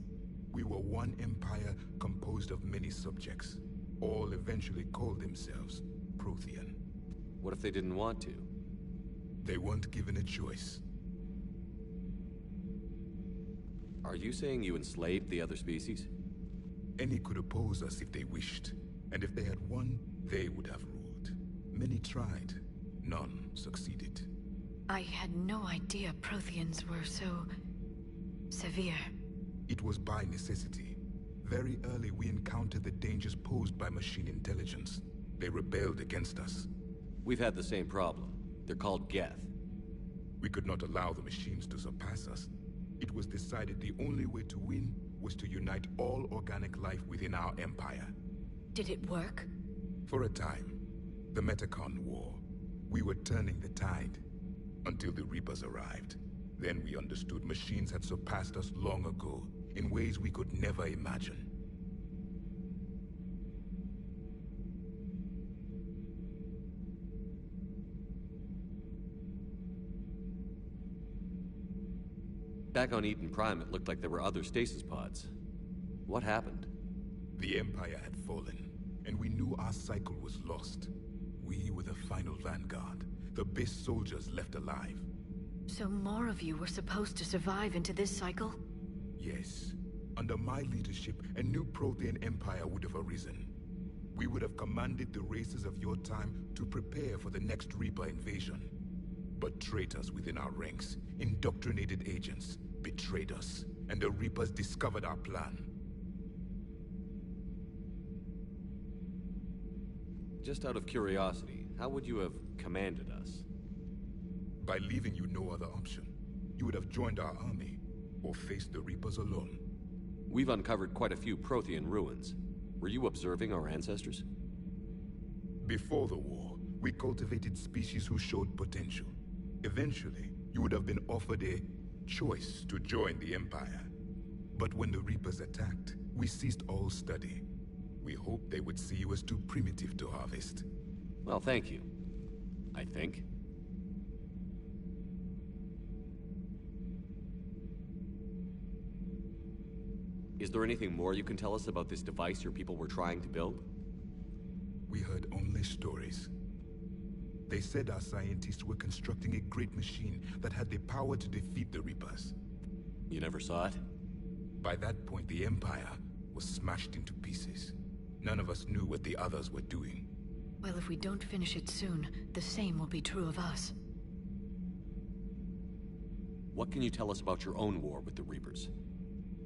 We were one empire composed of many subjects. All eventually called themselves Prothean. What if they didn't want to? They weren't given a choice. Are you saying you enslaved the other species? Any could oppose us if they wished. And if they had won, they would have ruled. Many tried. None succeeded. I had no idea Protheans were so... severe. It was by necessity. Very early we encountered the dangers posed by machine intelligence. They rebelled against us. We've had the same problem. They're called Geth. We could not allow the machines to surpass us. It was decided the only way to win was to unite all organic life within our empire. Did it work? For a time. The Metacon War. We were turning the tide. Until the Reapers arrived. Then we understood machines had surpassed us long ago, in ways we could never imagine. Back on Eden Prime, it looked like there were other stasis pods. What happened? The Empire had fallen, and we knew our cycle was lost. We were the final vanguard, the best soldiers left alive. So more of you were supposed to survive into this cycle? Yes. Under my leadership, a new Prothean empire would have arisen. We would have commanded the races of your time to prepare for the next Reaper invasion. But traitors within our ranks, indoctrinated agents, betrayed us, and the Reapers discovered our plan. Just out of curiosity, how would you have commanded us? By leaving you no other option. You would have joined our army, or faced the Reapers alone. We've uncovered quite a few Prothean ruins. Were you observing our ancestors? Before the war, we cultivated species who showed potential. Eventually, you would have been offered a choice to join the Empire. But when the Reapers attacked, we ceased all study. We hoped they would see you as too primitive to harvest. Well, thank you. I think. Is there anything more you can tell us about this device your people were trying to build? We heard only stories. They said our scientists were constructing a great machine that had the power to defeat the Reapers. You never saw it? By that point, the Empire was smashed into pieces. None of us knew what the others were doing. Well, if we don't finish it soon, the same will be true of us. What can you tell us about your own war with the Reapers?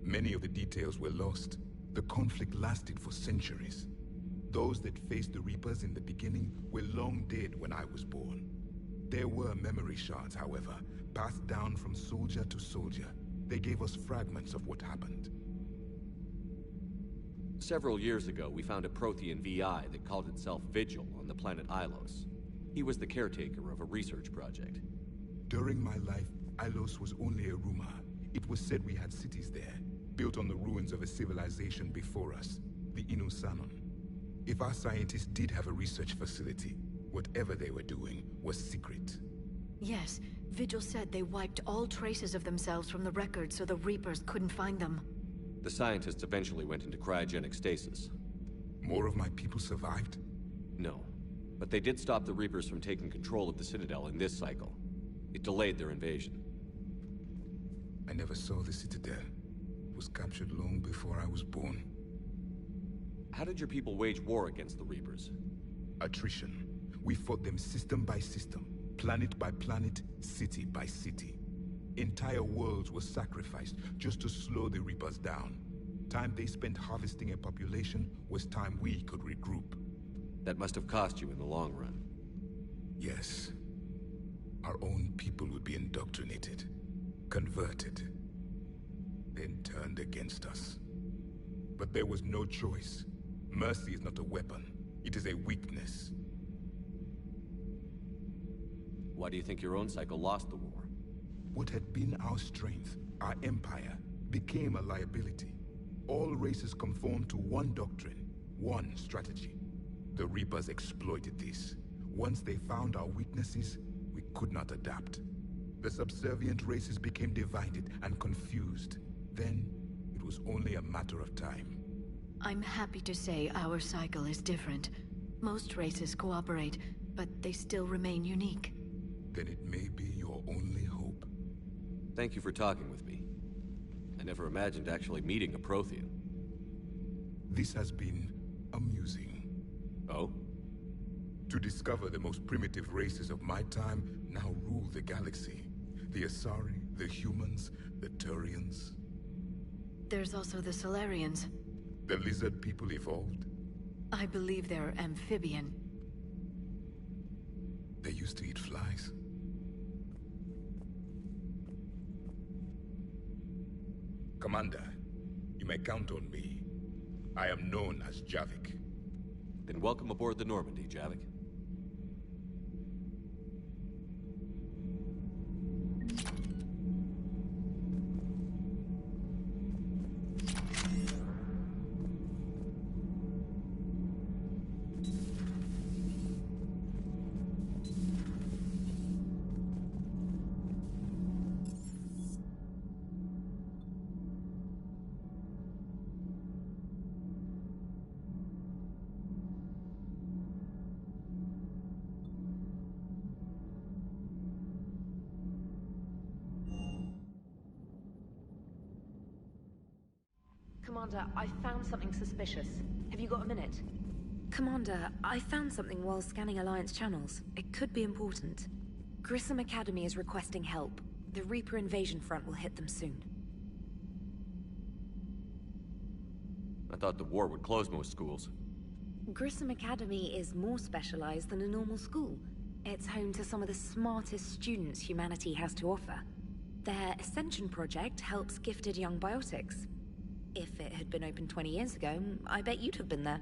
Many of the details were lost. The conflict lasted for centuries. Those that faced the Reapers in the beginning were long dead when I was born. There were memory shards, however, passed down from soldier to soldier. They gave us fragments of what happened. Several years ago, we found a Prothean VI that called itself Vigil on the planet Ilos. He was the caretaker of a research project. During my life, Ilos was only a rumor. It was said we had cities there, built on the ruins of a civilization before us, the Inusanon. If our scientists did have a research facility, whatever they were doing was secret. Yes, Vigil said they wiped all traces of themselves from the records so the Reapers couldn't find them. The scientists eventually went into cryogenic stasis. More of my people survived? No, but they did stop the Reapers from taking control of the Citadel in this cycle. It delayed their invasion. What I never saw the Citadel. It was captured long before I was born. How did your people wage war against the Reapers? Attrition. We fought them system by system, planet by planet, city by city. Entire worlds were sacrificed just to slow the Reapers down. Time they spent harvesting a population was time we could regroup. That must have cost you in the long run. Yes. Our own people would be indoctrinated, converted, then turned against us. But there was no choice. Mercy is not a weapon. It is a weakness. Why do you think your own cycle lost the war? What had been our strength, our empire, became a liability. All races conformed to one doctrine, one strategy. The Reapers exploited this. Once they found our weaknesses, we could not adapt. The subservient races became divided and confused. Then, it was only a matter of time. I'm happy to say our cycle is different. Most races cooperate, but they still remain unique. Then it may be your only hope. Thank you for talking with me. I never imagined actually meeting a Prothean. This has been amusing. Oh? To discover the most primitive races of my time now rule the galaxy. The Asari, the humans, the Turians. There's also the Solarians. The lizard people evolved. I believe they're amphibian. They used to eat flies. Commander, you may count on me. I am known as Javik. Then welcome aboard the Normandy, Javik. Commander, I found something suspicious. Have you got a minute? Commander, I found something while scanning Alliance channels. It could be important. Grissom Academy is requesting help. The Reaper invasion front will hit them soon. I thought the war would close most schools. Grissom Academy is more specialized than a normal school. It's home to some of the smartest students humanity has to offer. Their Ascension project helps gifted young biotics. If it had been open 20 years ago, I bet you'd have been there.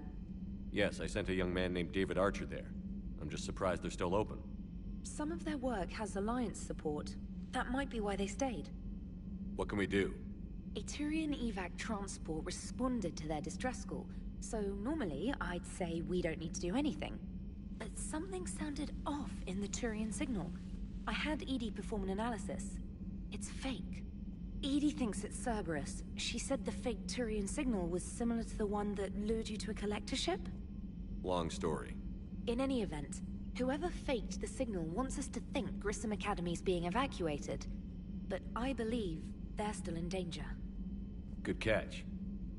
Yes, I sent a young man named David Archer there. I'm just surprised they're still open. Some of their work has Alliance support. That might be why they stayed. What can we do? A Turian evac transport responded to their distress call, so normally I'd say we don't need to do anything. But something sounded off in the Turian signal. I had Edie perform an analysis. It's fake. Edie thinks it's Cerberus. She said the fake Turian signal was similar to the one that lured you to a collector ship? Long story. In any event, whoever faked the signal wants us to think Grissom Academy's being evacuated. But I believe they're still in danger. Good catch.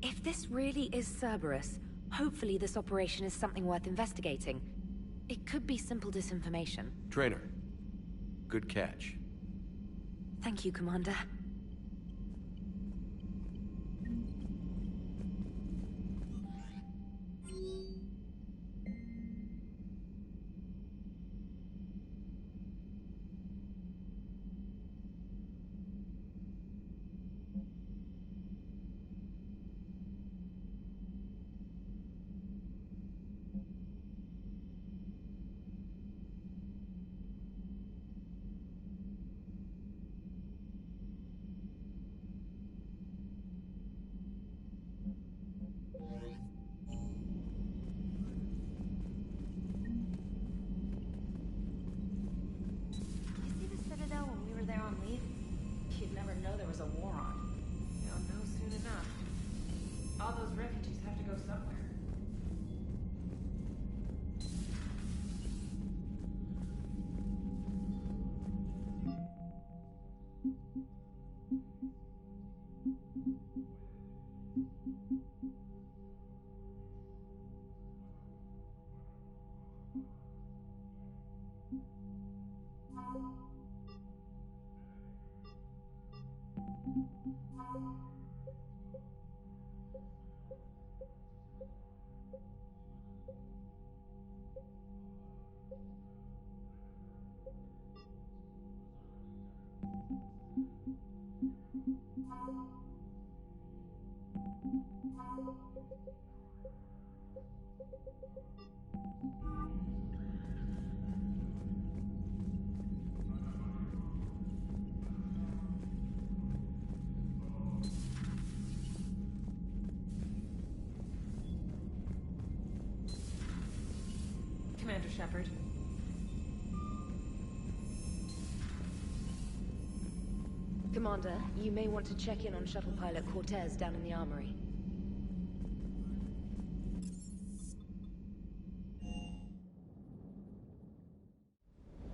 If this really is Cerberus, hopefully this operation is something worth investigating. It could be simple disinformation. Trainer. Good catch. Thank you, Commander. Commander Shepard. Commander, you may want to check in on shuttle pilot Cortez down in the armory.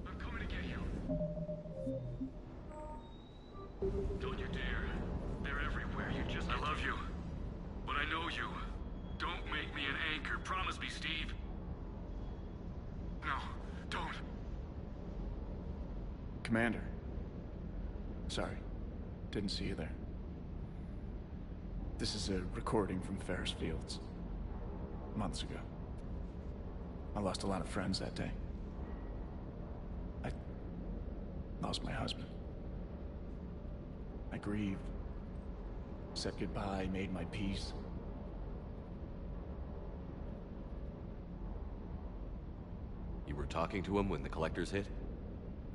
I'm coming to get you. Don't you dare. They're everywhere. I love you. But I know you. Don't make me an anchor. Promise me, Steve. No, don't. Commander. Sorry. Didn't see you there. This is a recording from Ferris Fields. Months ago. I lost a lot of friends that day. I lost my husband. I grieved. Said goodbye, made my peace. You were talking to him when the collectors hit?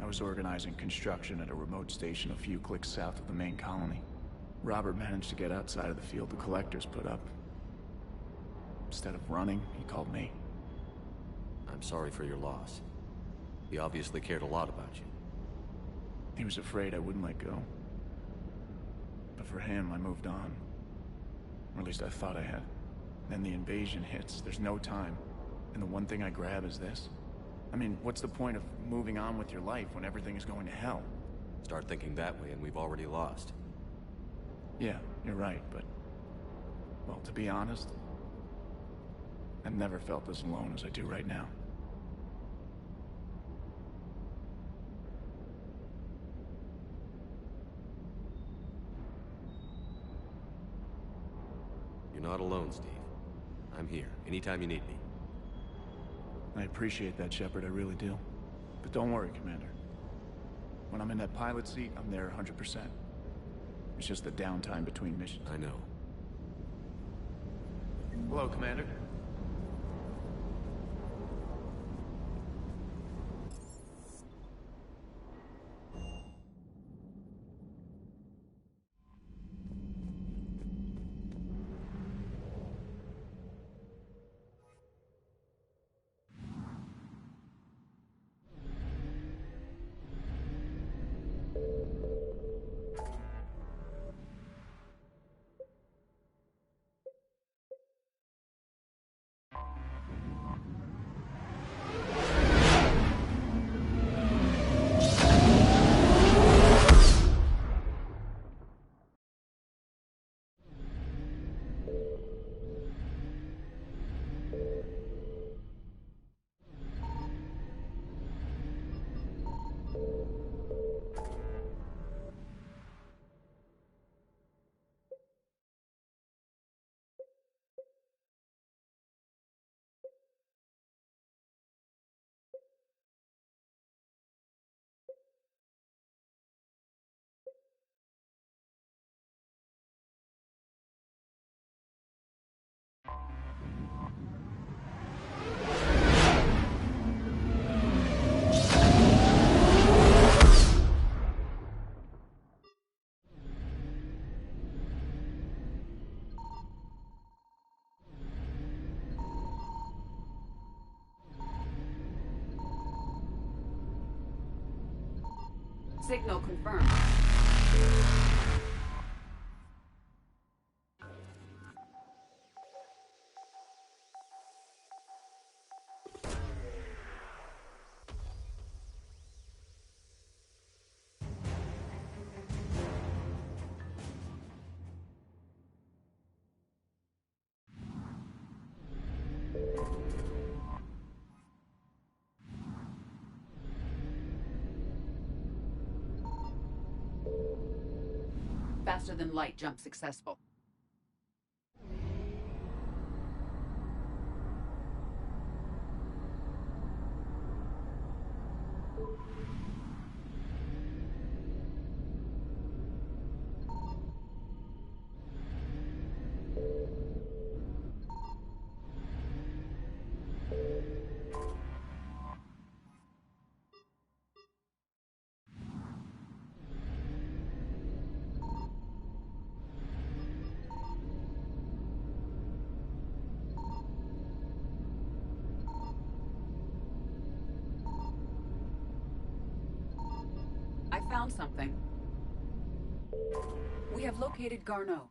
I was organizing construction at a remote station a few clicks south of the main colony. Robert managed to get outside of the field the collectors put up. Instead of running, he called me. I'm sorry for your loss. He obviously cared a lot about you. He was afraid I wouldn't let go. But for him, I moved on. Or at least I thought I had. Then the invasion hits, there's no time. And the one thing I grab is this. I mean, what's the point of moving on with your life when everything is going to hell? Start thinking that way and we've already lost. Yeah, you're right, but... well, to be honest, I've never felt as alone as I do right now. You're not alone, Steve. I'm here, anytime you need me. I appreciate that, Shepard, I really do. But don't worry, Commander. When I'm in that pilot seat, I'm there 100%. It's just the downtime between missions. I know. Hello, Commander. Signal confirmed. faster than light jump successful. I found something. We have located Garneau.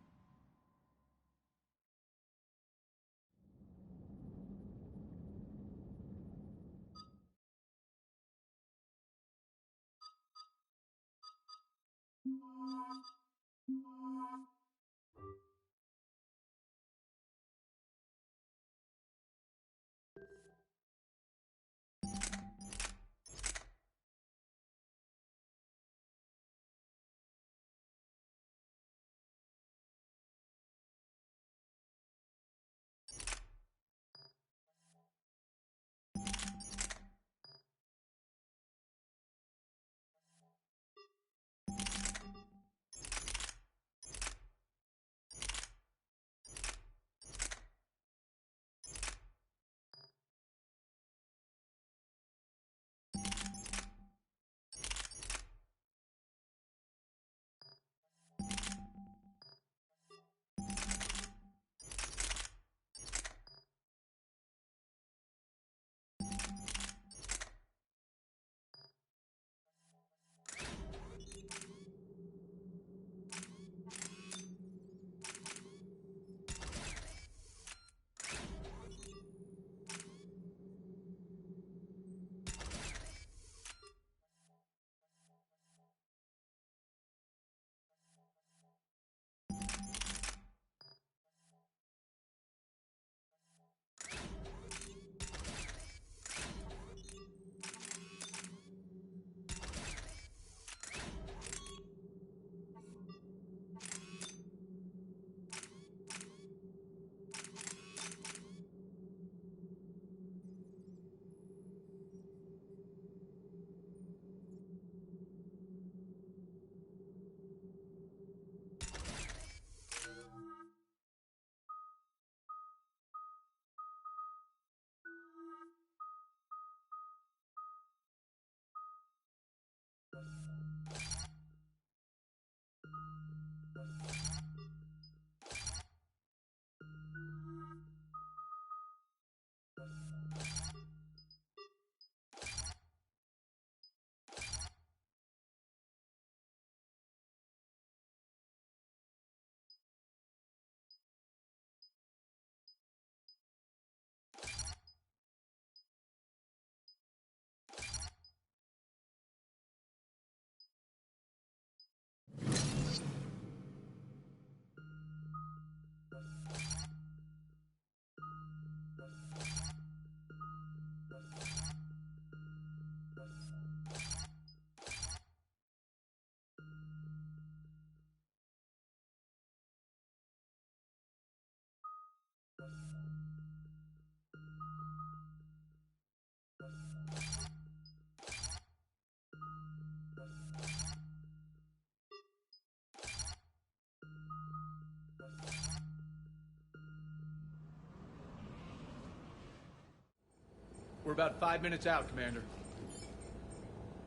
We're about 5 minutes out, Commander.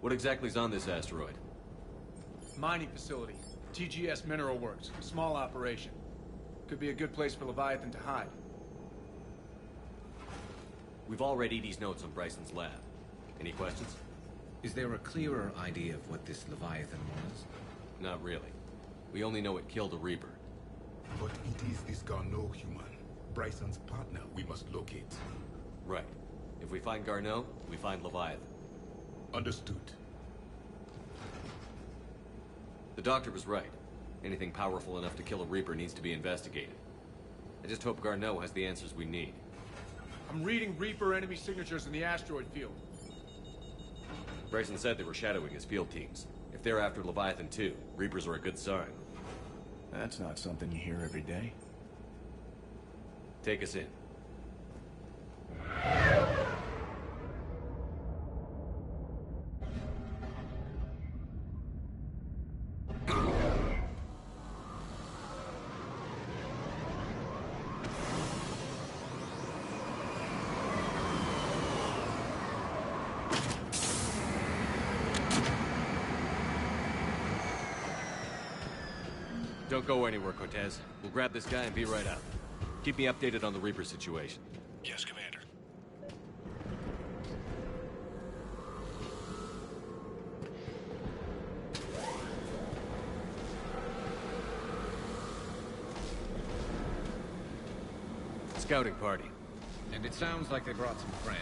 What exactly is on this asteroid? Mining facility. TGS Mineral Works. Small operation. Could be a good place for Leviathan to hide. We've all read Edie's notes on Bryson's lab. Any questions? Is there a clearer idea of what this Leviathan was? Not really. We only know it killed a Reaper. But it is this Garneau human. Bryson's partner we must locate. Right. If we find Garneau, we find Leviathan. Understood. The doctor was right. Anything powerful enough to kill a Reaper needs to be investigated. I just hope Garneau has the answers we need. I'm reading Reaper enemy signatures in the asteroid field. Bryson said they were shadowing his field teams. If they're after Leviathan too, Reapers are a good sign. That's not something you hear every day. Take us in. Don't go anywhere, Cortez. We'll grab this guy and be right out. Keep me updated on the Reaper situation. Yes, Commander. Scouting party. And it sounds like they brought some friends.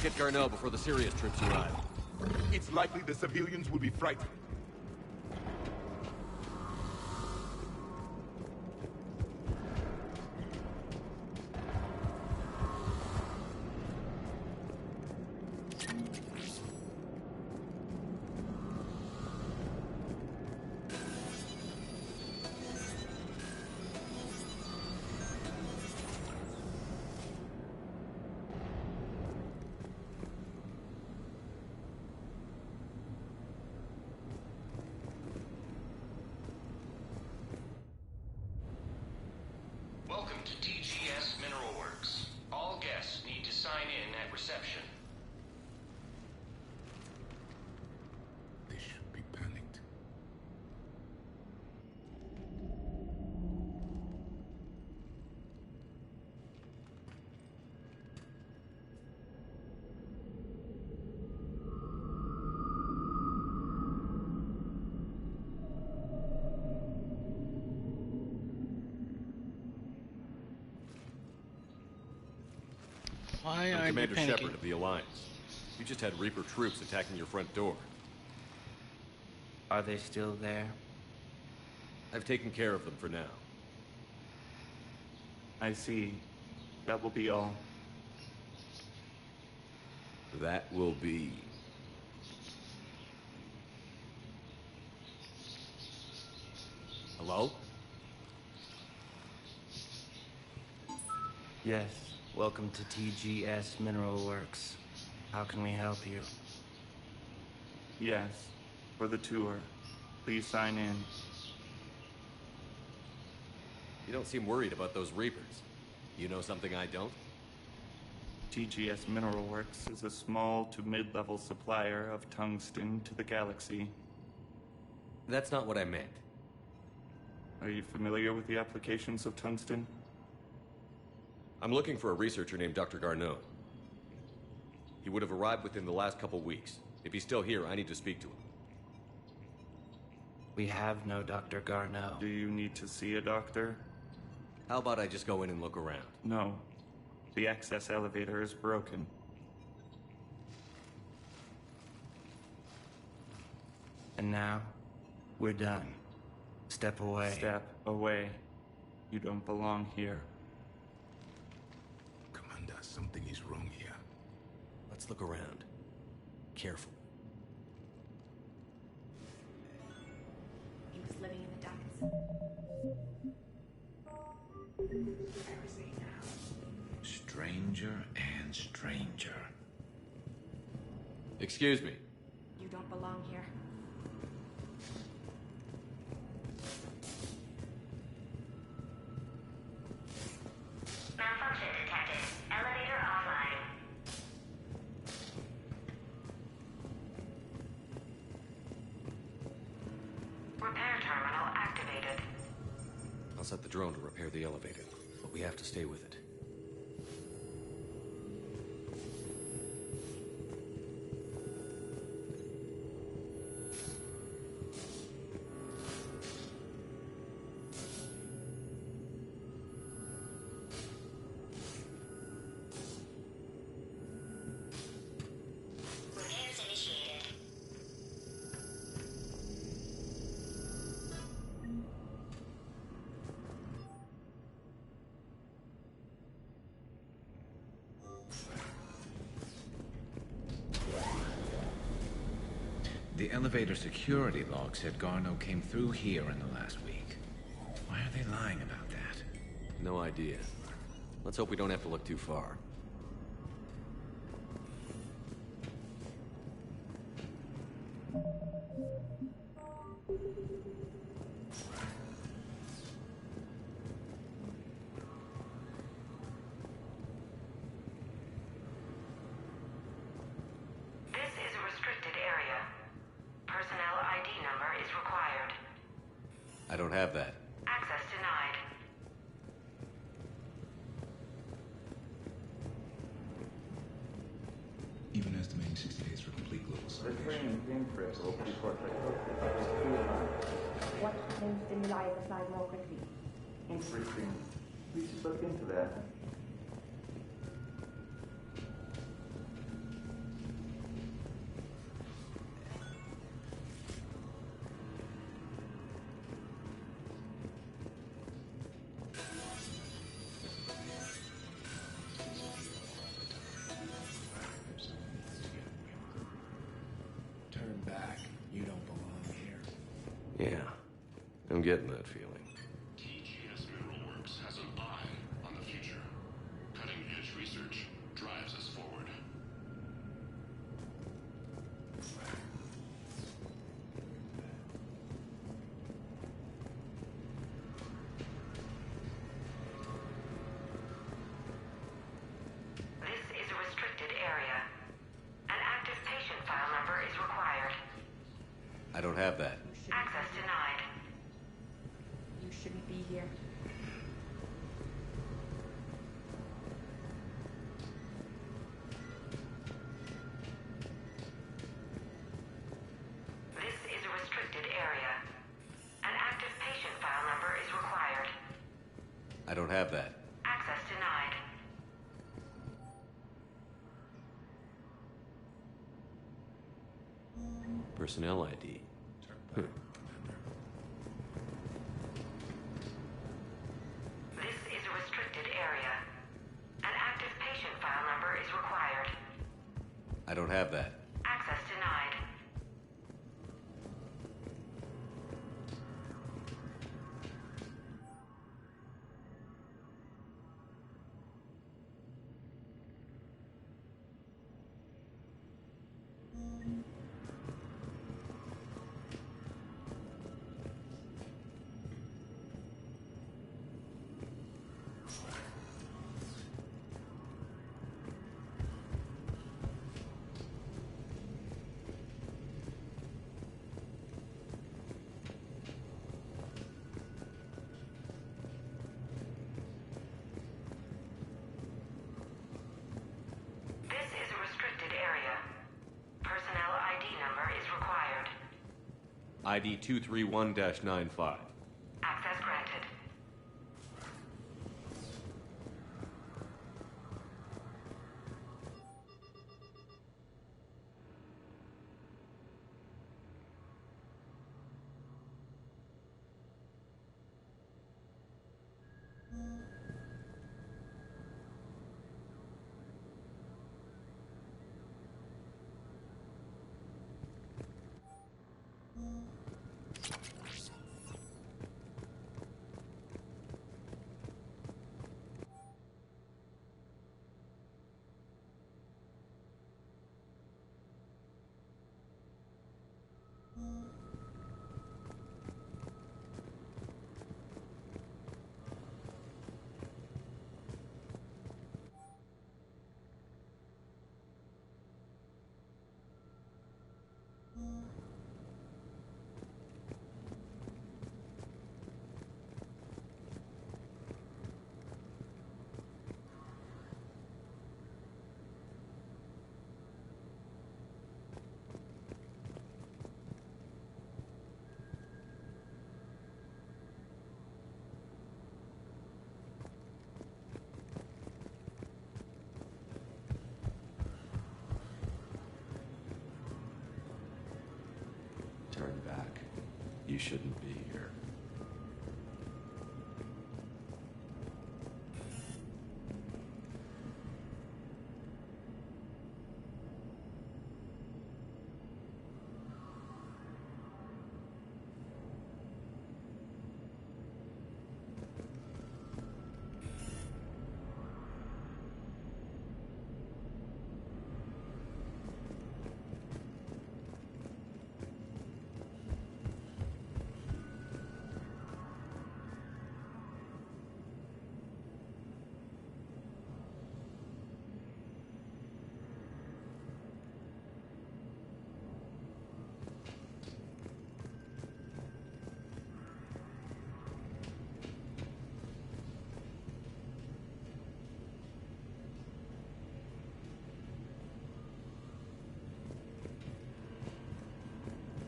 Get Garneau before the serious troops arrive. It's likely the civilians will be frightened. Welcome to TGS Mineral Works. All guests need to sign in at reception. They should be panicked. Why I'm aren't you Commander panicking? Shepard of the Alliance. You just had Reaper troops attacking your front door. Are they still there? I've taken care of them for now. I see. That will be all. That will be... Hello? Yes. Welcome to TGS Mineral Works. How can we help you? Yes. For the tour. Please sign in. You don't seem worried about those Reapers. You know something I don't? TGS Mineral Works is a small to mid-level supplier of tungsten to the galaxy. That's not what I meant. Are you familiar with the applications of tungsten? I'm looking for a researcher named Dr. Garneau. He would have arrived within the last couple weeks. If he's still here, I need to speak to him. We have no Dr. Garneau. Do you need to see a doctor? How about I just go in and look around? No. The access elevator is broken. And now, we're done. Step away. Step away. You don't belong here. Commander, something is wrong here. Let's look around. Careful. He was living in the ducts. Where is he now? Stranger and stranger. Excuse me. You don't belong here. Malfunction detected. Elevator offline. Repair terminal activated. I'll set the drone to repair the elevator, but we have to stay with it. Repairs initiated. The elevator security log said Garneau came through here in the last week. Why are they lying about that? No idea. Let's hope we don't have to look too far. This is a restricted area. Personnel ID number is required. I don't have that. Access denied. Even estimating 60 days for complete global The salvation. training came critical before What makes stimuli reply more quickly? Interesting. We should look into that. Turn back. You don't belong here. Yeah, I'm getting that feeling. TGS Mineral Works has an eye on the future. Cutting-edge research drives us forward. This is a restricted area. An active patient file number is required. I don't have that. Access denied. You shouldn't be here. This is a restricted area. An active patient file number is required. I don't have that. Access denied. Personnel ID. Huh. This is a restricted area. An active patient file number is required. I don't have that. Access denied. ID 231-95. Access granted. Turn back. You shouldn't be here.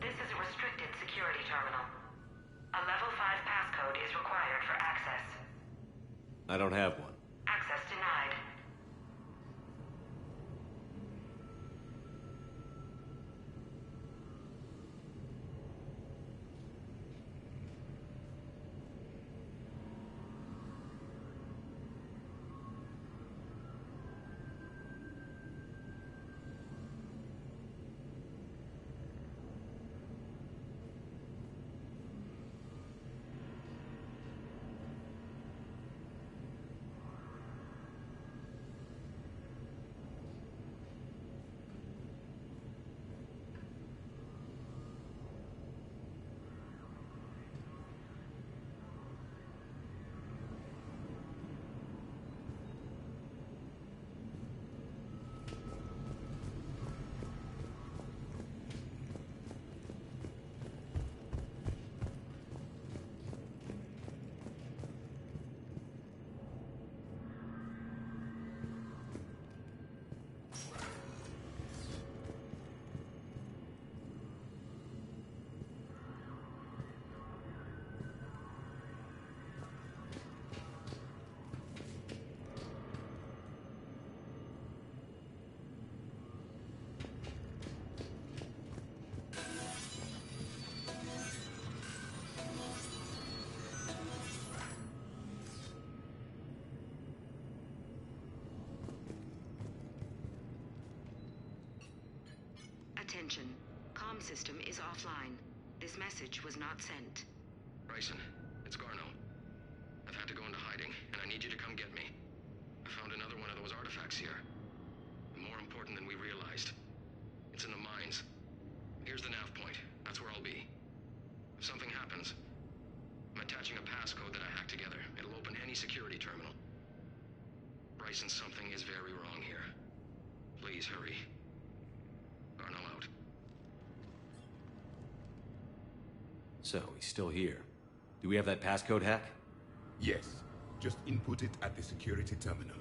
This is a restricted security terminal. A level 5 passcode is required for access. I don't have one. Access denied. Attention. Comm system is offline. This message was not sent. Bryson, it's Garno. I've had to go into hiding, and I need you to come get me. I found another one of those artifacts here. More important than we realized. It's in the mines. Here's the nav point. That's where I'll be. If something happens, I'm attaching a passcode that I hacked together. It'll open any security terminal. Bryson, something is very wrong here. Please hurry. Garno out. So, he's still here. Do we have that passcode hack? Yes. Just input it at the security terminal.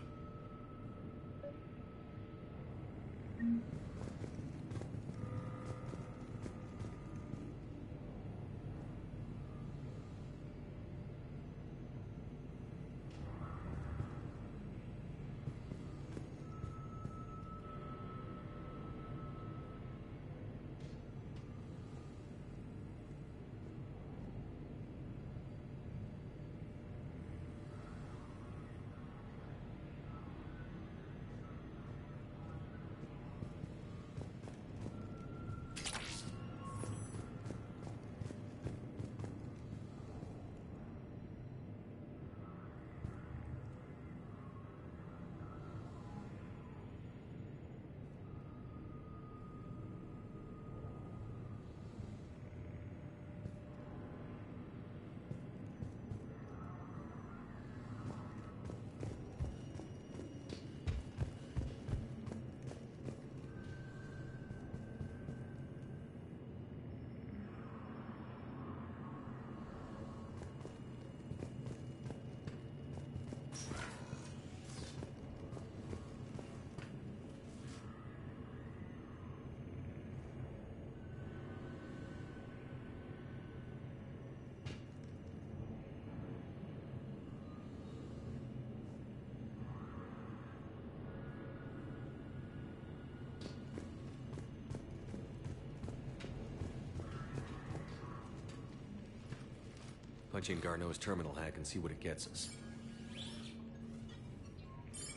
Punch in Garneau's terminal hack and see what it gets us.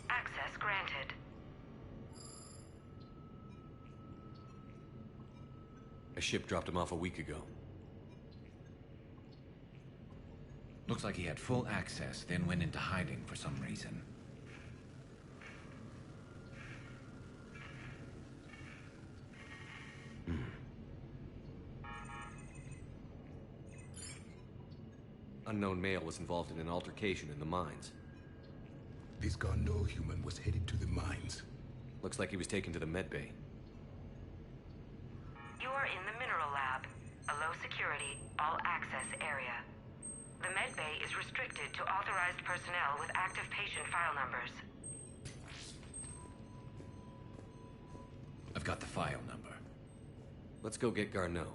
Access granted. A ship dropped him off a week ago. Looks like he had full access, then went into hiding for some reason. Unknown male was involved in an altercation in the mines. This Garneau human was headed to the mines. Looks like he was taken to the medbay. You are in the mineral lab, a low security, all access area. The medbay is restricted to authorized personnel with active patient file numbers. I've got the file number. Let's go get Garneau.